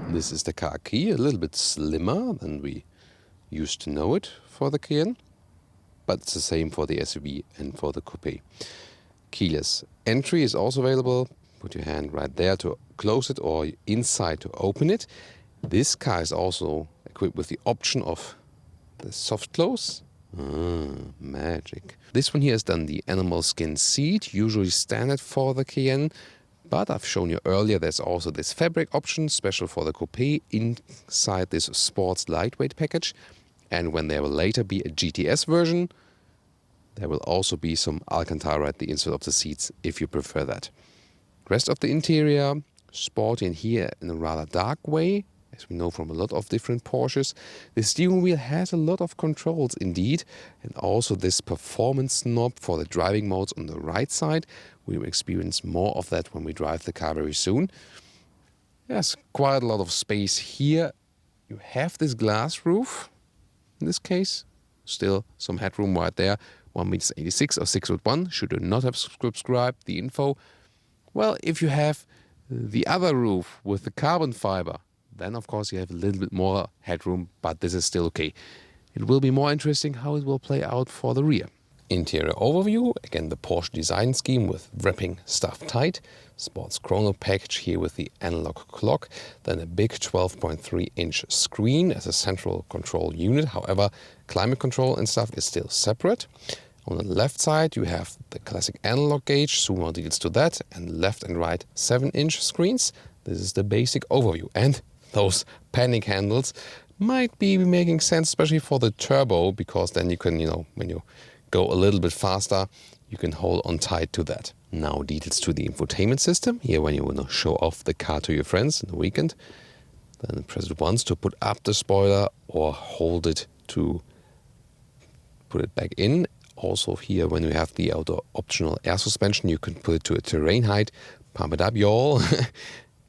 This is the car key, a little bit slimmer than we used to know it for the Cayenne, but it's the same for the SUV and for the Coupé. Keyless entry is also available. Put your hand right there to close it or inside to open it. This car is also equipped with the option of the soft close. Magic. This one here is done the animal skin seat, usually standard for the Cayenne. But I've shown you earlier there's also this fabric option, special for the Coupé, inside this sports lightweight package. And when there will later be a GTS version, there will also be some Alcantara at the inside of the seats, if you prefer that. Rest of the interior, sporty and here in a rather dark way, as we know from a lot of different Porsches. The steering wheel has a lot of controls indeed, and also this performance knob for the driving modes on the right side. We will experience more of that when we drive the car very soon. Yes, quite a lot of space here. You have this glass roof, in this case. Still some headroom right there. 1.86 m or 6'1", should you not have subscribed the info. Well, if you have the other roof with the carbon fiber, then of course you have a little bit more headroom, but this is still okay. It will be more interesting how it will play out for the rear. Interior overview, again the Porsche design scheme with wrapping stuff tight. Sports chrono package here with the analog clock. Then a big 12.3-inch screen as a central control unit. However, climate control and stuff is still separate. On the left side you have the classic analog gauge, some more details to that, and left and right 7-inch screens. This is the basic overview. And those panic handles might be making sense, especially for the turbo, because then you can, when you go a little bit faster, you can hold on tight to that. Now details to the infotainment system. Here when you want to show off the car to your friends in the weekend, then press it once to put up the spoiler or hold it to put it back in. Also here when you have the optional air suspension, you can put it to a terrain height. Pump it up, y'all.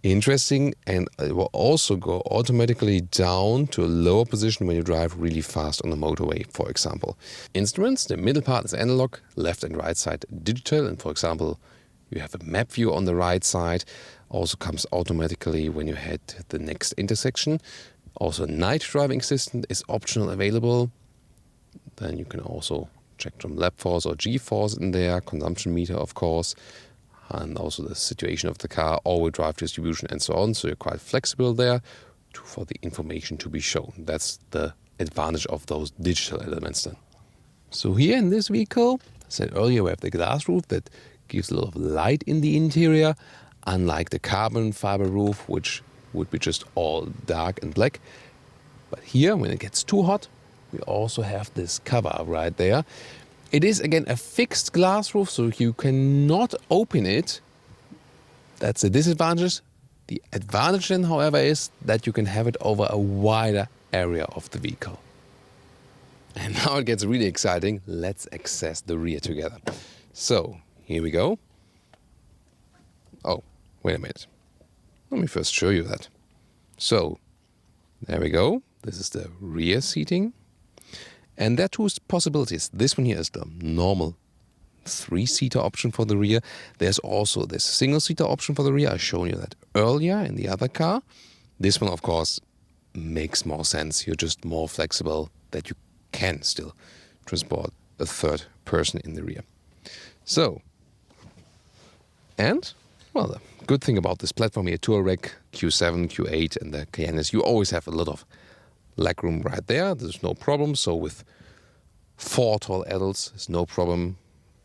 Interesting, and it will also go automatically down to a lower position when you drive really fast on the motorway, for example. Instruments, the middle part is analog, left and right side digital, and for example, you have a map view on the right side. Also comes automatically when you head the next intersection. Also night driving assistant is optional available. Then you can also check from lap force or G-force in there, consumption meter of course, and also the situation of the car, all-wheel drive distribution and so on. So you're quite flexible there for the information to be shown. That's the advantage of those digital elements then. So here in this vehicle, I said earlier, we have the glass roof that gives a lot of light in the interior, unlike the carbon fiber roof, which would be just all dark and black. But here, when it gets too hot, we also have this cover right there. It is, again, a fixed glass roof, so you cannot open it. That's the disadvantage. The advantage then, however, is that you can have it over a wider area of the vehicle. And now it gets really exciting. Let's access the rear together. So, here we go. Oh, wait a minute. Let me first show you that. So, there we go. This is the rear seating. And there are two possibilities. This one here is the normal 3-seater option for the rear. There's also this single-seater option for the rear. I've shown you that earlier in the other car. This one, of course, makes more sense. You're just more flexible that you can still transport a third person in the rear. So, and, well, the good thing about this platform here, Touareg, Q7, Q8 and the Cayenne is you always have a lot of legroom right there. There's no problem. So with 4 tall adults, there's no problem.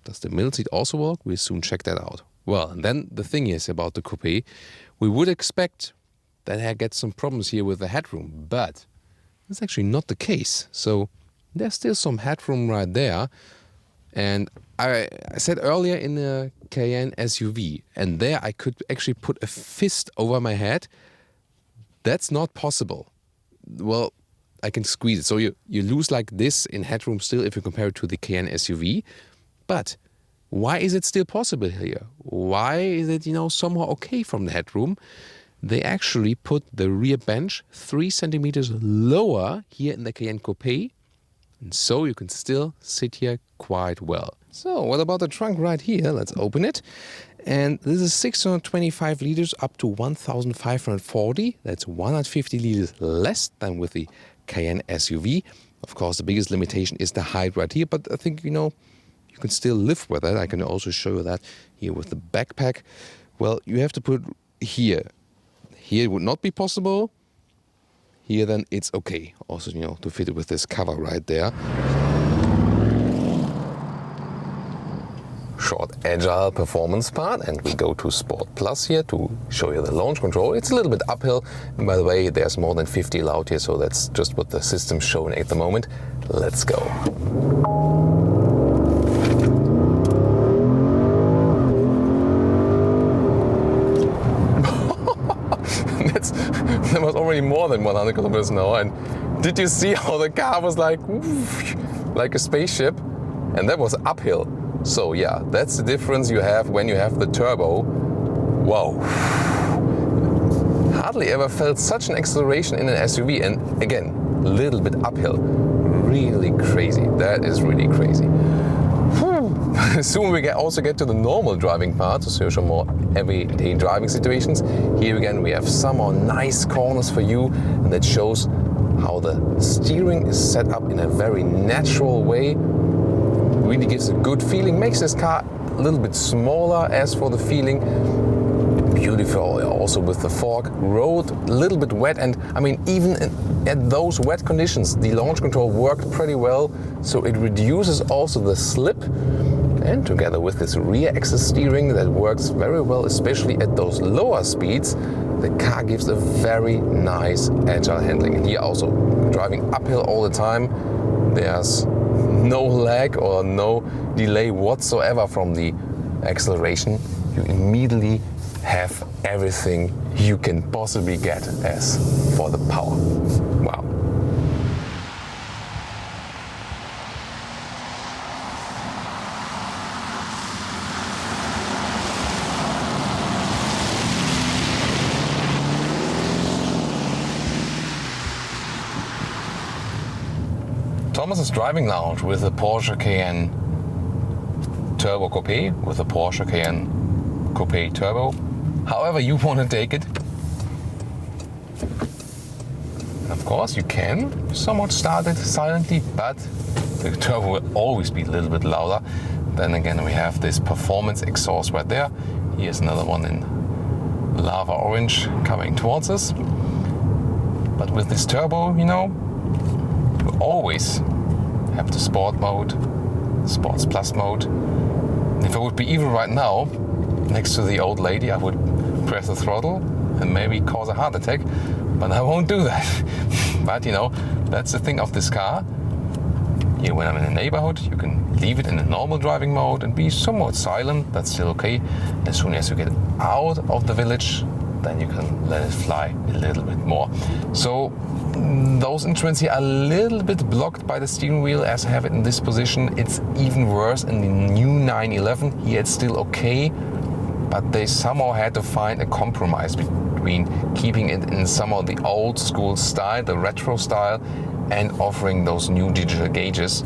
Does the middle seat also work? We'll soon check that out. Well, and then the thing is about the coupe, we would expect that I get some problems here with the headroom, but that's actually not the case. So there's still some headroom right there. And I said earlier in the Cayenne SUV, and there I could actually put a fist over my head. That's not possible. Well, I can squeeze it. So you lose like this in headroom still if you compare it to the Cayenne SUV. But why is it still possible here? Why is it, somehow okay from the headroom? They actually put the rear bench 3 centimeters lower here in the Cayenne Coupé. And so you can still sit here quite well. So what about the trunk right here? Let's open it. And this is 625 liters up to 1,540. That's 150 liters less than with the Cayenne SUV. Of course, the biggest limitation is the height right here. But I think, you can still live with it. I can also show you that here with the backpack. Well, you have to put here. Here it would not be possible. Here then it's okay. Also, to fit it with this cover right there. Short agile performance part, and we go to Sport Plus here to show you the launch control. It's a little bit uphill, and by the way, there's more than 50 allowed here, so that's just what the system's showing at the moment. Let's go. There was already more than 100 kilometers an hour, and did you see how the car was like a spaceship? And that was uphill. So yeah, that's the difference you have when you have the turbo. Wow. Hardly ever felt such an acceleration in an SUV, and again, a little bit uphill. Really crazy. That is really crazy. Soon we also get to the normal driving part, so some more everyday driving situations. Here again we have some more nice corners for you, and that shows how the steering is set up in a very natural way. Really gives a good feeling, makes this car a little bit smaller as for the feeling. Beautiful also with the fork. Road a little bit wet, and I mean even at those wet conditions the launch control worked pretty well, so it reduces also the slip. And together with this rear axis steering that works very well, especially at those lower speeds, the car gives a very nice agile handling. And here also driving uphill all the time, there's no lag or no delay whatsoever from the acceleration. You immediately have everything you can possibly get as for the power. Wow. Thomas's driving lounge with the Porsche Cayenne Turbo Coupé, with the Porsche Cayenne Coupé Turbo. However you want to take it. Of course you can somewhat start it silently, but the turbo will always be a little bit louder. Then again we have this performance exhaust right there. Here's another one in lava orange coming towards us. But with this turbo, you always have the Sport mode, Sports Plus mode. If I would be evil right now, next to the old lady, I would press the throttle and maybe cause a heart attack, but I won't do that. But you know, that's the thing of this car. Here, when I'm in a neighborhood, you can leave it in a normal driving mode and be somewhat silent. That's still okay. As soon as you get out of the village, then you can let it fly a little bit more. So those instruments here are a little bit blocked by the steering wheel as I have it in this position. It's even worse in the new 911. Here it's still okay, but they somehow had to find a compromise between keeping it in some of the old school style, the retro style, and offering those new digital gauges.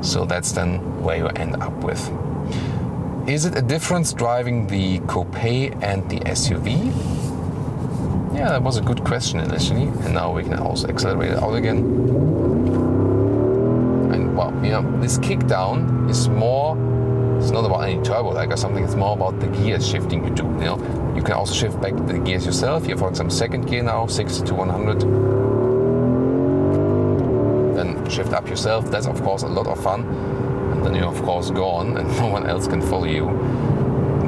So that's then where you end up with. Is it a difference driving the Coupé and the SUV? Yeah, that was a good question initially, and now we can also accelerate it out again. And well, you know, this kick down is more, it's not about any turbo lag or something, it's more about the gear shifting you do. You know, you can also shift back the gears yourself. Here, for example, second gear now, 60 to 100. Then shift up yourself. That's of course a lot of fun. And then you of course go on and no one else can follow you.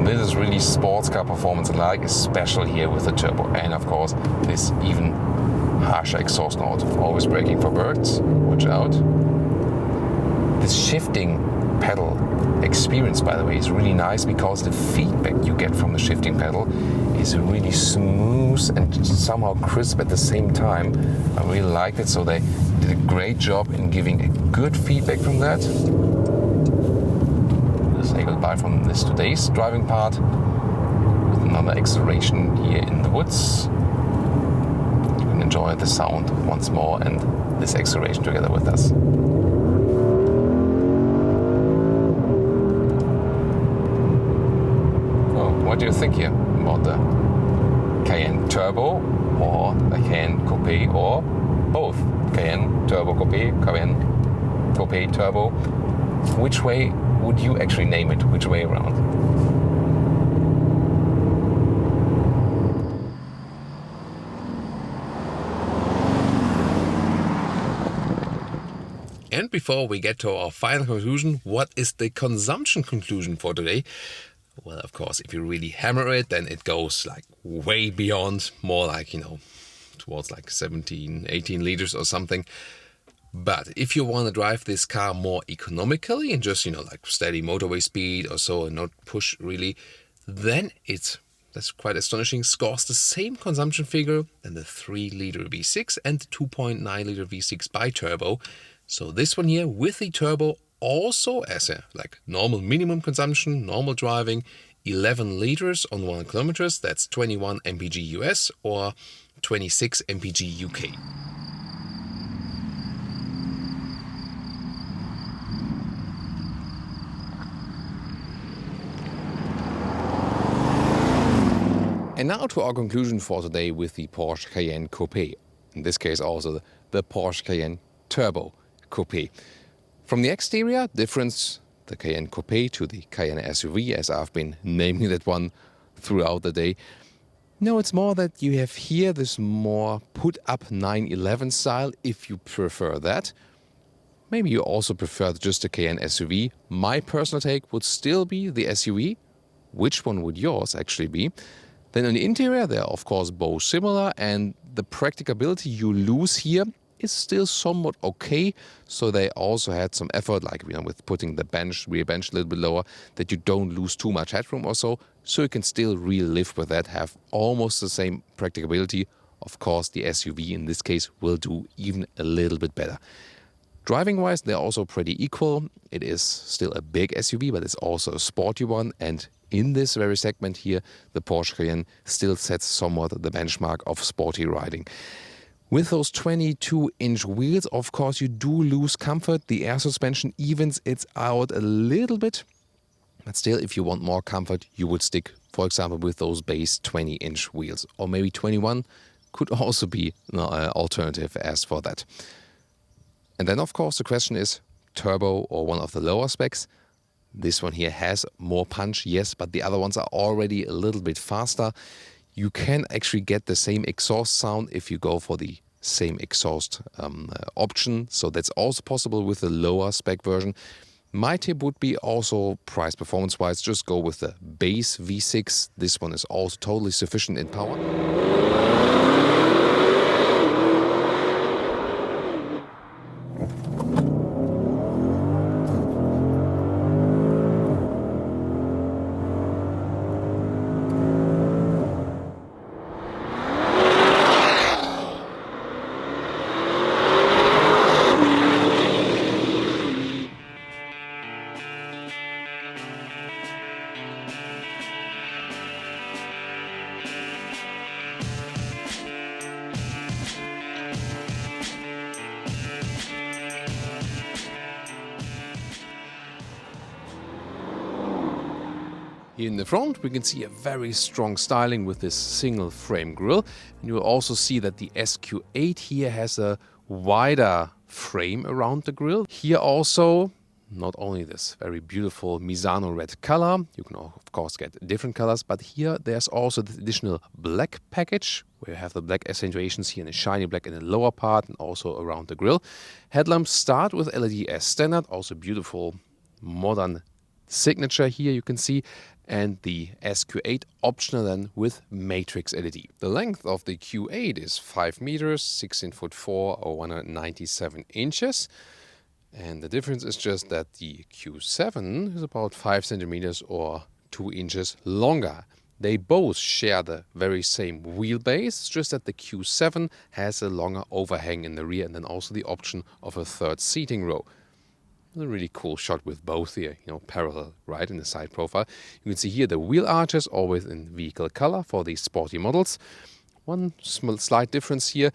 This is really sports car performance alike, especially here with the turbo. And of course, this even harsher exhaust note. Always braking for birds, watch out. This shifting pedal experience, by the way, is really nice because the feedback you get from the shifting pedal is really smooth and somehow crisp at the same time. I really liked it, so they did a great job in giving a good feedback from that. Say goodbye from this today's driving part with another acceleration here in the woods. You can enjoy the sound once more and this acceleration together with us. What do you think here about the Cayenne Turbo or the Cayenne Coupé, or both? Cayenne Turbo Coupé, Cayenne Coupé Turbo. Which way would you actually name it? Which way around? And before we get to our final conclusion, what is the consumption conclusion for today? Well, of course, if you really hammer it, then it goes like way beyond, more like, you know, towards like 17, 18 liters or something. But if you want to drive this car more economically and just, you know, like steady motorway speed or so and not push really, then that's quite astonishing, scores the same consumption figure than the 3-liter V6 and the 2.9-liter V6 bi-turbo. So this one here with the turbo also as a like normal minimum consumption, normal driving, 11 liters on 1 kilometers. That's 21 mpg US or 26 mpg UK. And now to our conclusion for today with the Porsche Cayenne Coupé. In this case also the Porsche Cayenne Turbo Coupé. From the exterior, difference the Cayenne Coupé to the Cayenne SUV, as I've been naming that one throughout the day. No, it's more that you have here this more put-up 911 style, if you prefer that. Maybe you also prefer just the Cayenne SUV. My personal take would still be the SUV. Which one would yours actually be? Then on the interior, they are of course both similar, and the practicability you lose here is still somewhat okay. So they also had some effort, like, you know, with putting the rear bench a little bit lower, that you don't lose too much headroom or so. So you can still really live with that, have almost the same practicability. Of course, the SUV in this case will do even a little bit better. Driving-wise, they're also pretty equal. It is still a big SUV, but it's also a sporty one. And in this very segment here, the Porsche Cayenne still sets somewhat the benchmark of sporty riding. With those 22-inch wheels, of course, you do lose comfort. The air suspension evens it out a little bit. But still, if you want more comfort, you would stick, for example, with those base 20-inch wheels. Or maybe 21 could also be an alternative as for that. And then, of course, the question is turbo or one of the lower specs. This one here has more punch, yes, but the other ones are already a little bit faster. You can actually get the same exhaust sound if you go for the same exhaust option. So that's also possible with the lower spec version. My tip would be also price performance wise, just go with the base V6. This one is also totally sufficient in power. Here in the front we can see a very strong styling with this single frame grille, and you will also see that the SQ8 here has a wider frame around the grille. Here also not only this very beautiful Misano red color, you can of course get different colors, but here there's also the additional black package where you have the black accentuations here in a shiny black in the lower part and also around the grille. Headlamps start with LED as standard, also beautiful modern signature here you can see, and the SQ8 optional then with matrix LED. The length of the Q8 is 5 meters, 16'4" or 197 inches. And the difference is just that the Q7 is about 5 centimeters or 2 inches longer. They both share the very same wheelbase, it's just that the Q7 has a longer overhang in the rear and then also the option of a third seating row. A really cool shot with both here, parallel, right, in the side profile. You can see here the wheel arches, always in vehicle color for these sporty models. One slight difference here.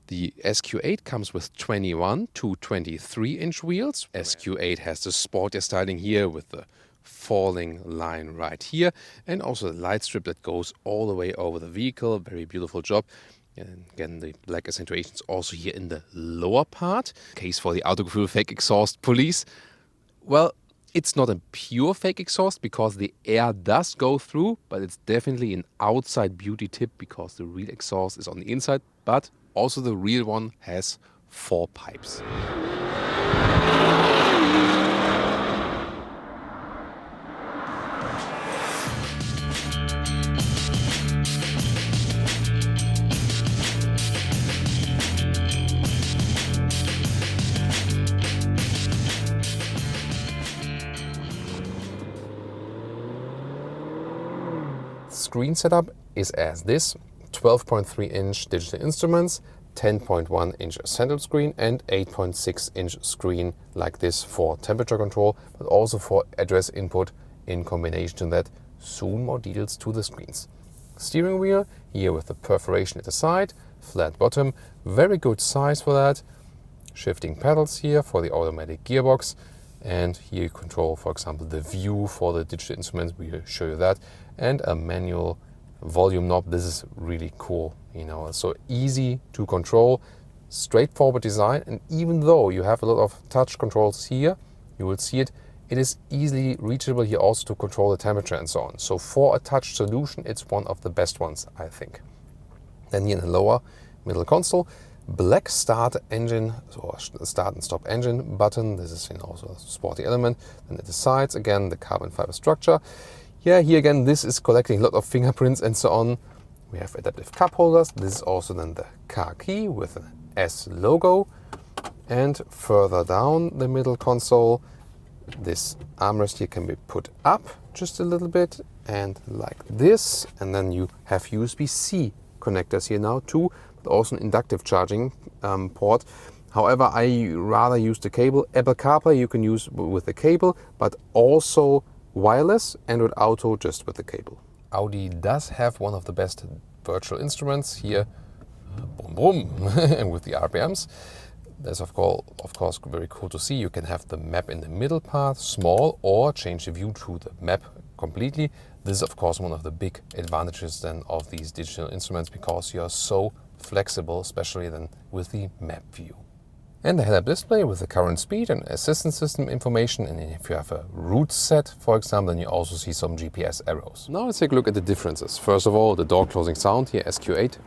The SQ8 comes with 21 to 23 inch wheels. SQ8 has the sportier styling here with the falling line right here, and also the light strip that goes all the way over the vehicle. Very beautiful job. And again, the black accentuations also here in the lower part. Case for the Autogefühl fake exhaust police. Well, it's not a pure fake exhaust because the air does go through, but it's definitely an outside beauty tip because the real exhaust is on the inside, but also the real one has 4 pipes. Screen setup is as this: 12.3 inch digital instruments, 10.1 inch central screen and 8.6 inch screen like this for temperature control, but also for address input. In combination to that, soon more details to the screens. Steering wheel here with the perforation at the side, flat bottom, very good size for that. Shifting pedals here for the automatic gearbox, and here you control, for example, the view for the digital instruments. We'll show you that. And a manual volume knob. This is really cool, so easy to control, straightforward design. And even though you have a lot of touch controls here, you will see it is easily reachable here also to control the temperature and so on. So for a touch solution, it's one of the best ones, I think. Then here in the lower middle console, black start engine or start and stop engine button. This is also a sporty element. And at the sides, again, the carbon fiber structure. Yeah, here again, this is collecting a lot of fingerprints and so on. We have adaptive cup holders. This is also then the car key with an S logo. And further down the middle console, this armrest here can be put up just a little bit and like this. And then you have USB-C connectors here now too, but also an inductive charging port. However, I rather use the cable. Apple CarPlay you can use with the cable, but also wireless, Android Auto just with the cable. Audi does have one of the best virtual instruments here, boom boom, and with the RPMs. That's of course very cool to see. You can have the map in the middle part, small, or change the view to the map completely. This is of course one of the big advantages then of these digital instruments, because you are so flexible, especially then with the map view. And the head-up display with the current speed and assistance system information. And if you have a route set, for example, then you also see some GPS arrows. Now let's take a look at the differences. First of all, the door closing sound here, SQ8.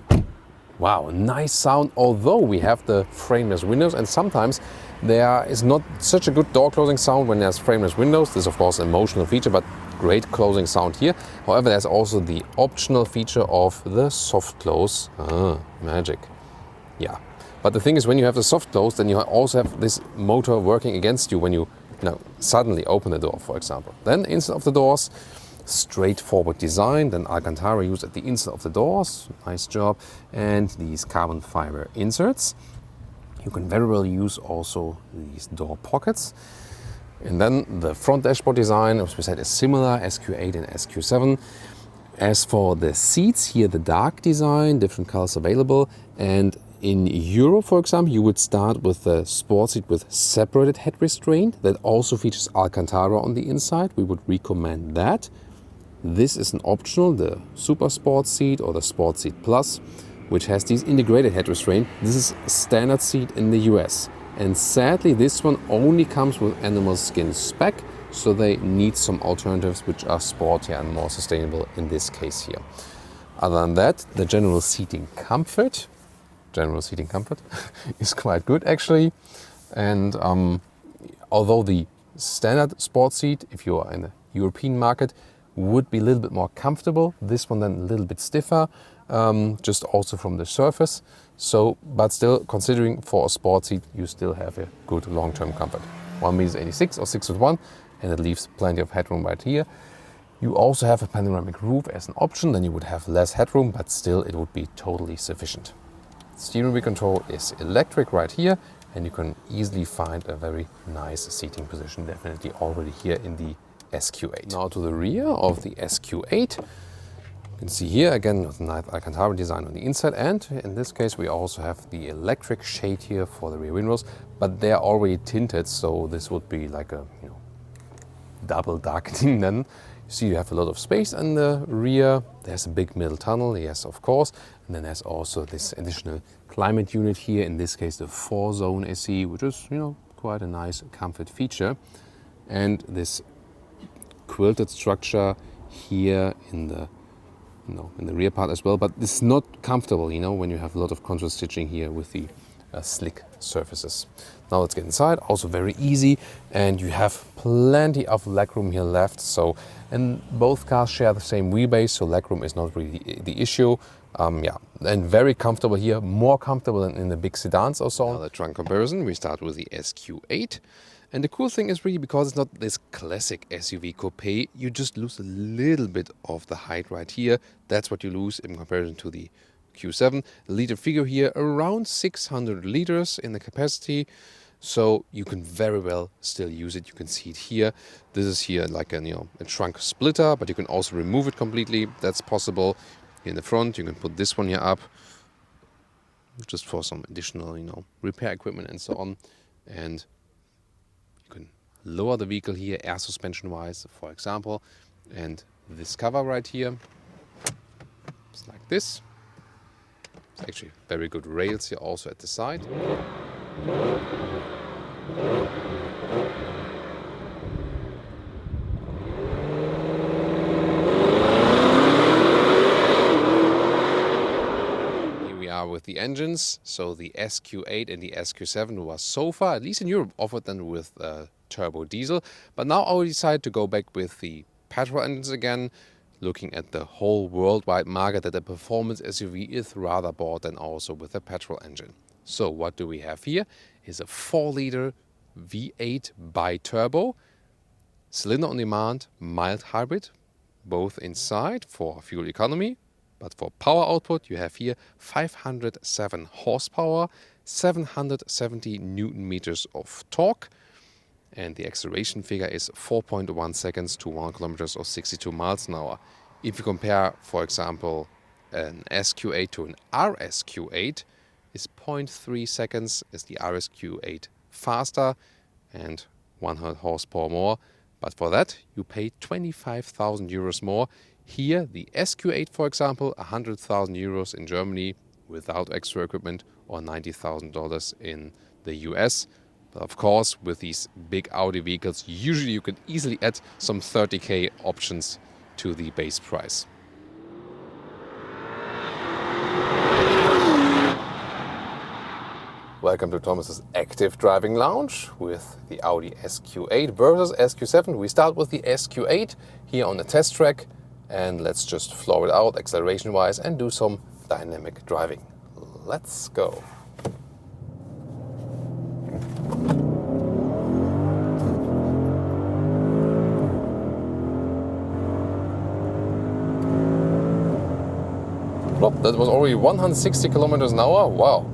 Wow, nice sound, although we have the frameless windows, and sometimes there is not such a good door closing sound when there's frameless windows. This is of course an emotional feature, but great closing sound here. However, there's also the optional feature of the soft close. Magic. Yeah, but the thing is, when you have the soft close, then you also have this motor working against you when you suddenly open the door, for example. Then inside of the doors, straightforward design, then Alcantara used at the inside of the doors, nice job, and these carbon fiber inserts. You can very well use also these door pockets. And then the front dashboard design, as we said, is similar, SQ8 and SQ7. As for the seats, here the dark design, different colors available, and in Europe, for example, you would start with the sport seat with separated head restraint that also features Alcantara on the inside. We would recommend that. This is an optional, the Super Sport seat or the Sport Seat Plus, which has these integrated head restraint. This is a standard seat in the US. And sadly, this one only comes with animal skin spec, so they need some alternatives which are sportier and more sustainable in this case here. Other than that, the general seating comfort is quite good actually. And although the standard sport seat, if you are in the European market, would be a little bit more comfortable, this one then a little bit stiffer, just also from the surface. So, but still, considering for a sport seat, you still have a good long-term comfort. 1.86 m or 6'1", and it leaves plenty of headroom right here. You also have a panoramic roof as an option, then you would have less headroom, but still it would be totally sufficient. Steering wheel control is electric right here, and you can easily find a very nice seating position, definitely already here in the SQ8. Now to the rear of the SQ8. You can see here again with the nice Alcantara design on the inside, and in this case we also have the electric shade here for the rear windows, but they are already tinted, so this would be like a double darkening then. You see you have a lot of space in the rear. There's a big middle tunnel, yes of course, and then there's also this additional climate unit here, in this case the 4-zone AC, which is quite a nice comfort feature. And this quilted structure here in the rear part as well, but this is not comfortable when you have a lot of contrast stitching here with the slick surfaces. Now let's get inside. Also very easy, and you have plenty of legroom here left. So, and both cars share the same wheelbase, so legroom is not really the issue. And very comfortable here, more comfortable than in the big sedans or so. Now the trunk comparison, we start with the SQ8. And the cool thing is really, because it's not this classic SUV coupe, you just lose a little bit of the height right here. That's what you lose in comparison to the Q7. The liter figure here, around 600 liters in the capacity. So you can very well still use it. You can see it here. This is here like a trunk splitter, but you can also remove it completely. That's possible. Here in the front, you can put this one here up, just for some additional, repair equipment and so on. And you can lower the vehicle here, air suspension wise, for example. And this cover right here, it's like this. It's actually very good rails here also at the side. With the engines, so the SQ8 and the SQ7 was so far, at least in Europe, offered them with turbo diesel, but now I decided to go back with the petrol engines again, looking at the whole worldwide market, that the performance SUV is rather bought than also with a petrol engine. So what do we have here is a 4-liter V8 bi-turbo, cylinder on demand, mild hybrid, both inside for fuel economy. But for power output, you have here 507 horsepower, 770 Newton meters of torque, and the acceleration figure is 4.1 seconds to 1 kilometers or 62 miles an hour. If you compare, for example, an SQ8 to an RSQ8, is 0.3 seconds. Is the RSQ8 faster and 100 horsepower more? But for that, you pay 25,000 euros more. Here, the SQ8, for example, 100,000 euros in Germany without extra equipment, or $90,000 in the US. But of course, with these big Audi vehicles, usually you could easily add some 30k options to the base price. Welcome to Thomas's Active Driving Lounge with the Audi SQ8 versus SQ7. We start with the SQ8 here on the test track, and let's just floor it out acceleration wise and do some dynamic driving. Let's go. Well, that was already 160 kilometers an hour. Wow,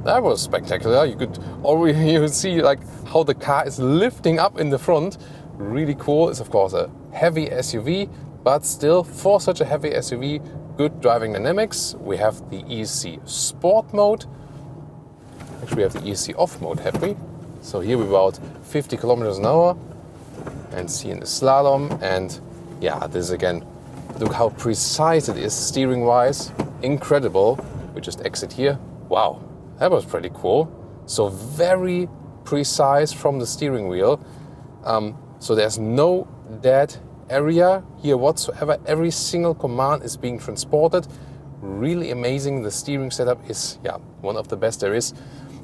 that was spectacular. You could already see like how the car is lifting up in the front. Really cool. It's of course a heavy SUV, but still for such a heavy SUV, good driving dynamics. We have the ESC Sport mode. Actually, we have the ESC Off mode, have we? So here we're about 50 kilometers an hour, and see in the slalom. And yeah, this again. Look how precise it is steering-wise. Incredible. We just exit here. Wow, that was pretty cool. So very precise from the steering wheel. So there's no dead area here whatsoever. Every single command is being transported. Really amazing. The steering setup is one of the best there is.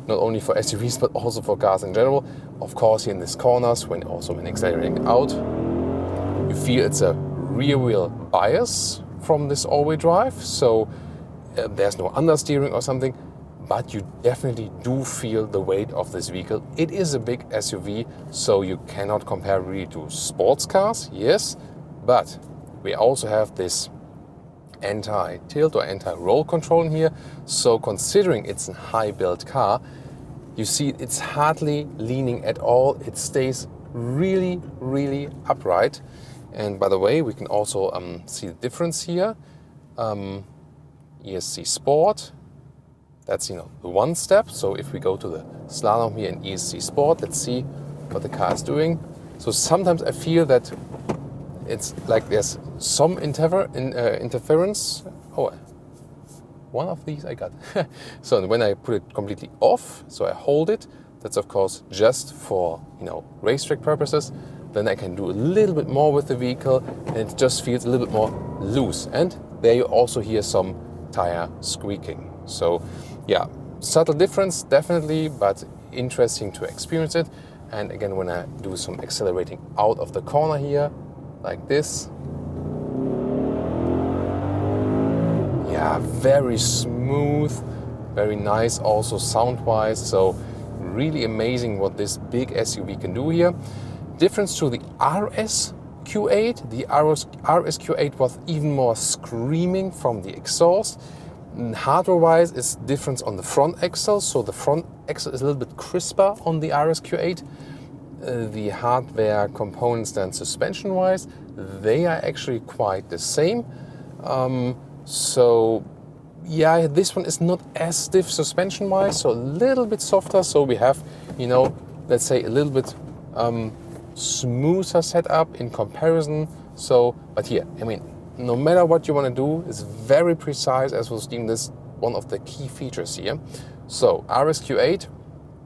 Not only for SUVs, but also for cars in general. Of course, here in these corners, when accelerating out, you feel it's a rear wheel bias from this all-wheel drive, so there's no understeering or something, but you definitely do feel the weight of this vehicle. It is a big SUV, so you cannot compare really to sports cars, yes, but we also have this anti-tilt or anti-roll control in here, so considering it's a high-built car, you see it's hardly leaning at all. It stays really, really upright. And by the way, we can also see the difference here. ESC Sport, that's the one step. So if we go to the slalom here in ESC Sport, let's see what the car is doing. So sometimes I feel that it's like there's some interference. Oh, one of these I got. So when I put it completely off, so I hold it, that's of course just for racetrack purposes. Then I can do a little bit more with the vehicle, and it just feels a little bit more loose. And there you also hear some tire squeaking. So yeah, subtle difference definitely, but interesting to experience it. And again, when I do some accelerating out of the corner here, like this, yeah, very smooth, very nice also sound-wise. So really amazing what this big SUV can do here. Difference to the RSQ8. The RSQ8 was even more screaming from the exhaust. Hardware-wise, it's difference on the front axle. So the front axle is a little bit crisper on the RSQ8. The hardware components then suspension-wise, they are actually quite the same. So yeah, this one is not as stiff suspension-wise, so a little bit softer. So we have, let's say a little bit smoother setup in comparison. So, but here, no matter what you want to do, it's very precise, as was deemed this one of the key features here. So RSQ8,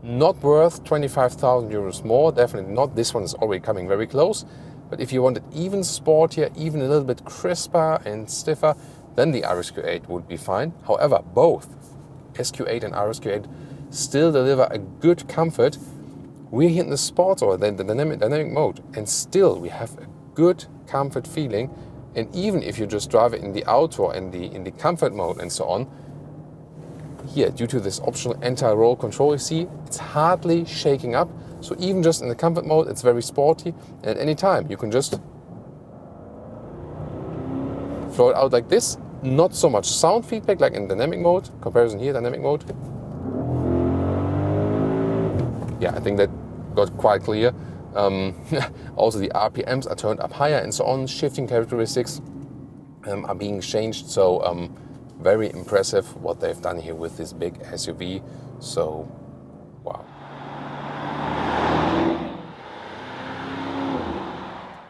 not worth 25,000 euros more, definitely not. This one is already coming very close. But if you want it even sportier, even a little bit crisper and stiffer, then the RSQ8 would be fine. However, both SQ8 and RSQ8 still deliver a good comfort. We're here in the sports or the dynamic mode, and still we have a good comfort feeling. And even if you just drive it in the auto and in the comfort mode and so on, here due to this optional anti-roll control, you see it's hardly shaking up. So even just in the comfort mode, it's very sporty, and at any time you can just throw it out like this. Not so much sound feedback like in dynamic mode. Comparison here, dynamic mode. Yeah, I think that got quite clear. Also the RPMs are turned up higher and so on. Shifting characteristics are being changed. So very impressive what they've done here with this big SUV. So wow.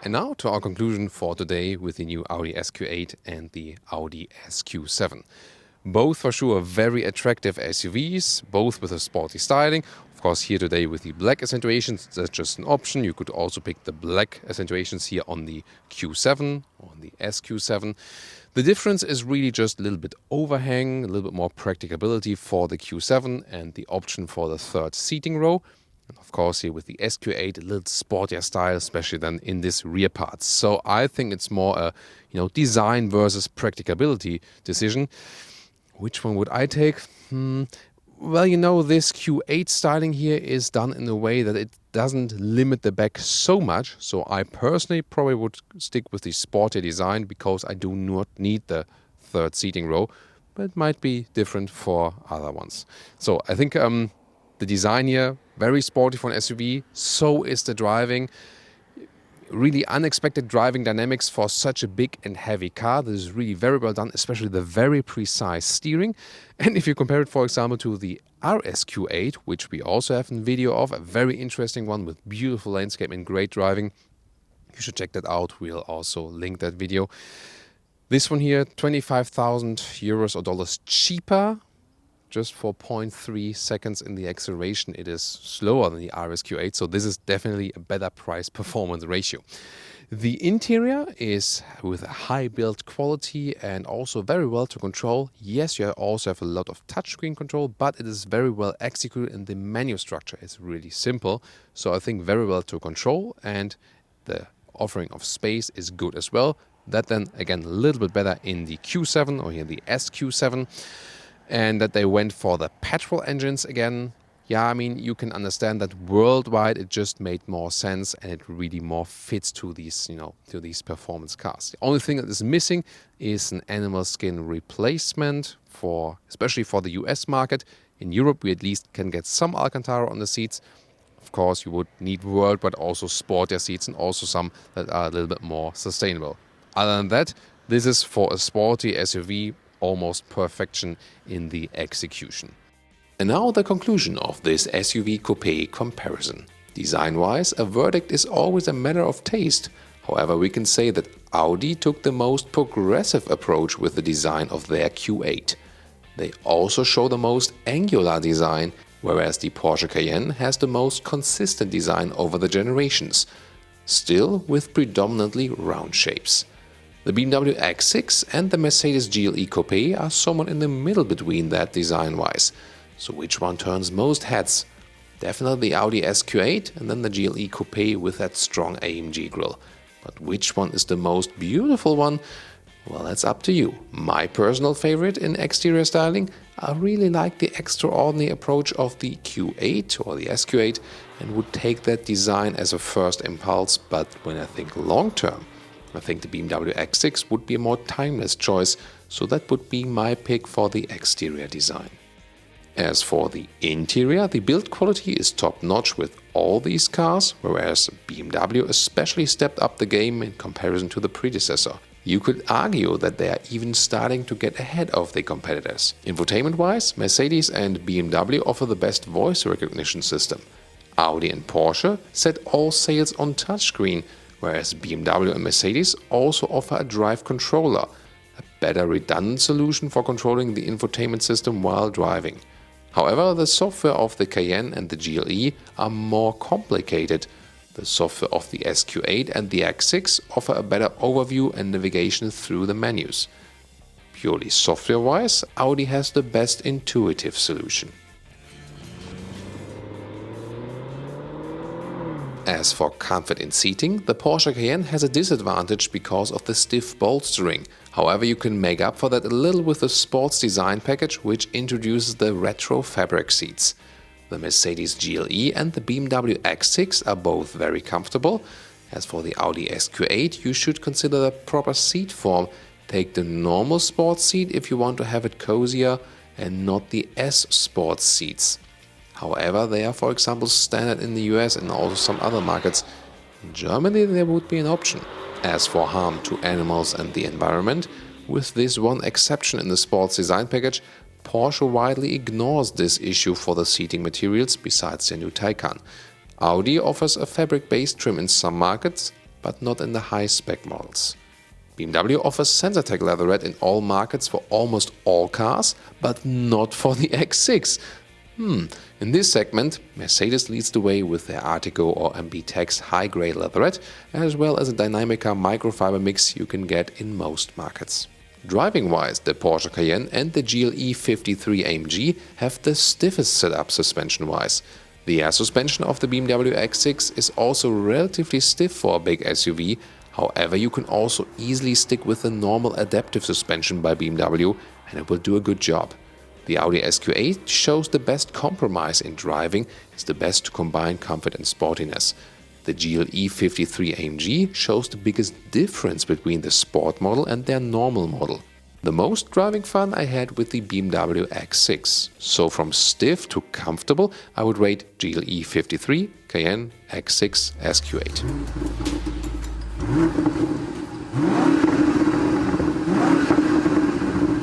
And now to our conclusion for today with the new Audi SQ8 and the Audi SQ7. Both for sure very attractive SUVs, both with a sporty styling. Of course, here today with the black accentuations, that's just an option. You could also pick the black accentuations here on the Q7 or on the SQ7. The difference is really just a little bit overhang, a little bit more practicability for the Q7 and the option for the third seating row. And of course here with the SQ8, a little sportier style, especially then in this rear part. So I think it's more a design versus practicability decision. Which one would I take? Well, this Q8 styling here is done in a way that it doesn't limit the back so much. So I personally probably would stick with the sporty design because I do not need the third seating row, but it might be different for other ones. So I think the design here, very sporty for an SUV. So is the driving. Really unexpected driving dynamics for such a big and heavy car. This is really very well done, especially the very precise steering. And if you compare it, for example, to the RSQ8, which we also have a video of, a very interesting one with beautiful landscape and great driving, you should check that out. We'll also link that video. This one here, 25,000 euros or dollars cheaper. Just for 0.3 seconds in the acceleration, it is slower than the RSQ8, so this is definitely a better price-performance ratio. The interior is with a high build quality and also very well to control. Yes, you also have a lot of touchscreen control, but it is very well executed and the menu structure is really simple. So I think very well to control, and the offering of space is good as well. That then, again, a little bit better in the Q7 or here the SQ7. And that they went for the petrol engines again. Yeah, I mean, you can understand that worldwide it just made more sense and it really more fits to these, to these performance cars. The only thing that is missing is an animal skin replacement especially for the US market. In Europe, we at least can get some Alcantara on the seats. Of course, you would need worldwide also sportier seats and also some that are a little bit more sustainable. Other than that, this is for a sporty SUV. Almost perfection in the execution. And now the conclusion of this SUV coupe comparison. Design-wise, a verdict is always a matter of taste. However, we can say that Audi took the most progressive approach with the design of their Q8. They also show the most angular design, whereas the Porsche Cayenne has the most consistent design over the generations, still with predominantly round shapes. The BMW X6 and the Mercedes GLE Coupé are somewhat in the middle between that design-wise. So which one turns most heads? Definitely the Audi SQ8 and then the GLE Coupé with that strong AMG grille. But which one is the most beautiful one? Well, that's up to you. My personal favorite in exterior styling, I really like the extraordinary approach of the Q8 or the SQ8 and would take that design as a first impulse, but when I think long-term, I think the BMW X6 would be a more timeless choice, so that would be my pick for the exterior design. As for the interior, the build quality is top-notch with all these cars, whereas BMW especially stepped up the game in comparison to the predecessor. You could argue that they are even starting to get ahead of their competitors. Infotainment-wise, Mercedes and BMW offer the best voice recognition system. Audi and Porsche set all sails on touchscreen, whereas BMW and Mercedes also offer a drive controller, a better redundant solution for controlling the infotainment system while driving. However, the software of the Cayenne and the GLE are more complicated. The software of the SQ8 and the X6 offer a better overview and navigation through the menus. Purely software-wise, Audi has the best intuitive solution. As for comfort in seating, the Porsche Cayenne has a disadvantage because of the stiff bolstering. However, you can make up for that a little with the sports design package, which introduces the retro fabric seats. The Mercedes GLE and the BMW X6 are both very comfortable. As for the Audi SQ8, you should consider the proper seat form. Take the normal sports seat if you want to have it cozier and not the S sports seats. However, they are, for example, standard in the US and also some other markets. In Germany, there would be an option. As for harm to animals and the environment, with this one exception in the sports design package, Porsche widely ignores this issue for the seating materials besides their new Taycan. Audi offers a fabric-based trim in some markets, but not in the high-spec models. BMW offers SensorTech leatherette in all markets for almost all cars, but not for the X6. In this segment, Mercedes leads the way with their Artico or MB.Tex high-grade leatherette, as well as a Dynamica microfiber mix you can get in most markets. Driving-wise, the Porsche Cayenne and the GLE 53 AMG have the stiffest setup suspension-wise. The air suspension of the BMW X6 is also relatively stiff for a big SUV, however you can also easily stick with the normal adaptive suspension by BMW and it will do a good job. The Audi SQ8 shows the best compromise in driving, it's the best to combine comfort and sportiness. The GLE 53 AMG shows the biggest difference between the sport model and their normal model. The most driving fun I had with the BMW X6. So from stiff to comfortable, I would rate GLE 53, Cayenne, X6, SQ8.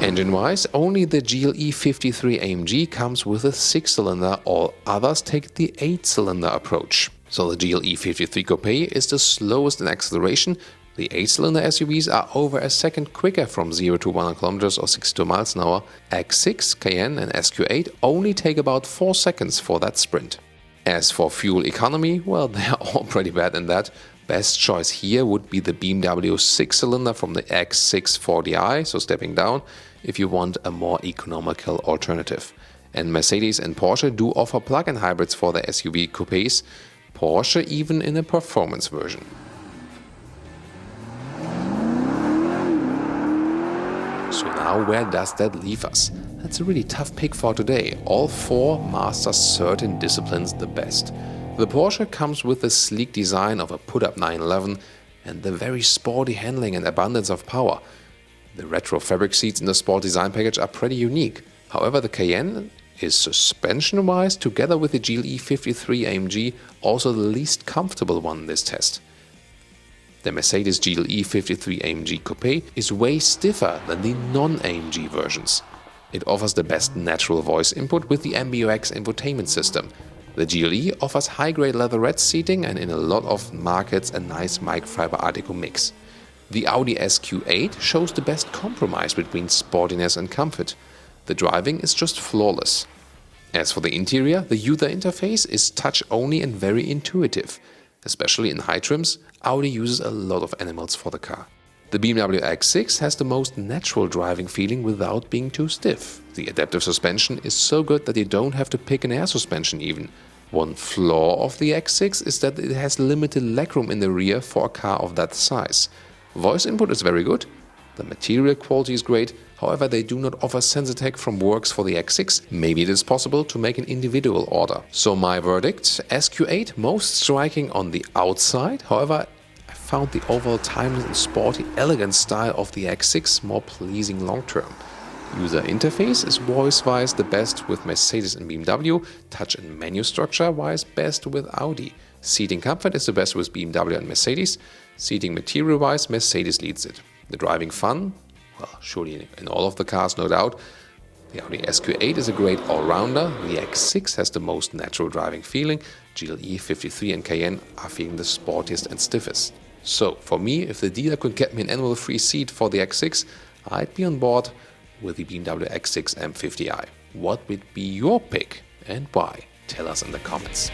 Engine-wise, only the GLE 53 AMG comes with a 6-cylinder, all others take the 8-cylinder approach. So the GLE 53 Coupé is the slowest in acceleration. The 8-cylinder SUVs are over a second quicker from 0 to 100 km or 62 miles an hour. X6, Cayenne and SQ8 only take about 4 seconds for that sprint. As for fuel economy, well, they're all pretty bad in that. Best choice here would be the BMW 6-cylinder from the X6 40i, so stepping down, if you want a more economical alternative. And Mercedes and Porsche do offer plug-in hybrids for the SUV coupés, Porsche even in a performance version. So now where does that leave us? That's a really tough pick for today. All four master certain disciplines the best. The Porsche comes with the sleek design of a put-up 911 and the very sporty handling and abundance of power. The retro fabric seats in the sport design package are pretty unique. However, the Cayenne is suspension-wise, together with the GLE 53 AMG, also the least comfortable one in this test. The Mercedes GLE 53 AMG Coupé is way stiffer than the non-AMG versions. It offers the best natural voice input with the MBUX infotainment system. The GLE offers high-grade leatherette seating and in a lot of markets a nice microfiber Artico mix. The Audi SQ8 shows the best compromise between sportiness and comfort. The driving is just flawless. As for the interior, the user interface is touch-only and very intuitive. Especially in high trims, Audi uses a lot of animals for the car. The BMW X6 has the most natural driving feeling without being too stiff. The adaptive suspension is so good that you don't have to pick an air suspension even. One flaw of the X6 is that it has limited legroom in the rear for a car of that size. Voice input is very good, the material quality is great, however they do not offer Sensitech from Works for the X6, maybe it is possible to make an individual order. So my verdict, SQ8 most striking on the outside, however I found the overall timeless and sporty elegant style of the X6 more pleasing long term. User interface is voice-wise the best with Mercedes and BMW, touch and menu structure-wise best with Audi. Seating comfort is the best with BMW and Mercedes, seating material-wise Mercedes leads it. The driving fun? Well, surely in all of the cars, no doubt. The Audi SQ8 is a great all-rounder, the X6 has the most natural driving feeling, GLE 53 and Cayenne are feeling the sportiest and stiffest. So, for me, if the dealer could get me an annual free seat for the X6, I'd be on board with the BMW X6 M50i. What would be your pick and why? Tell us in the comments.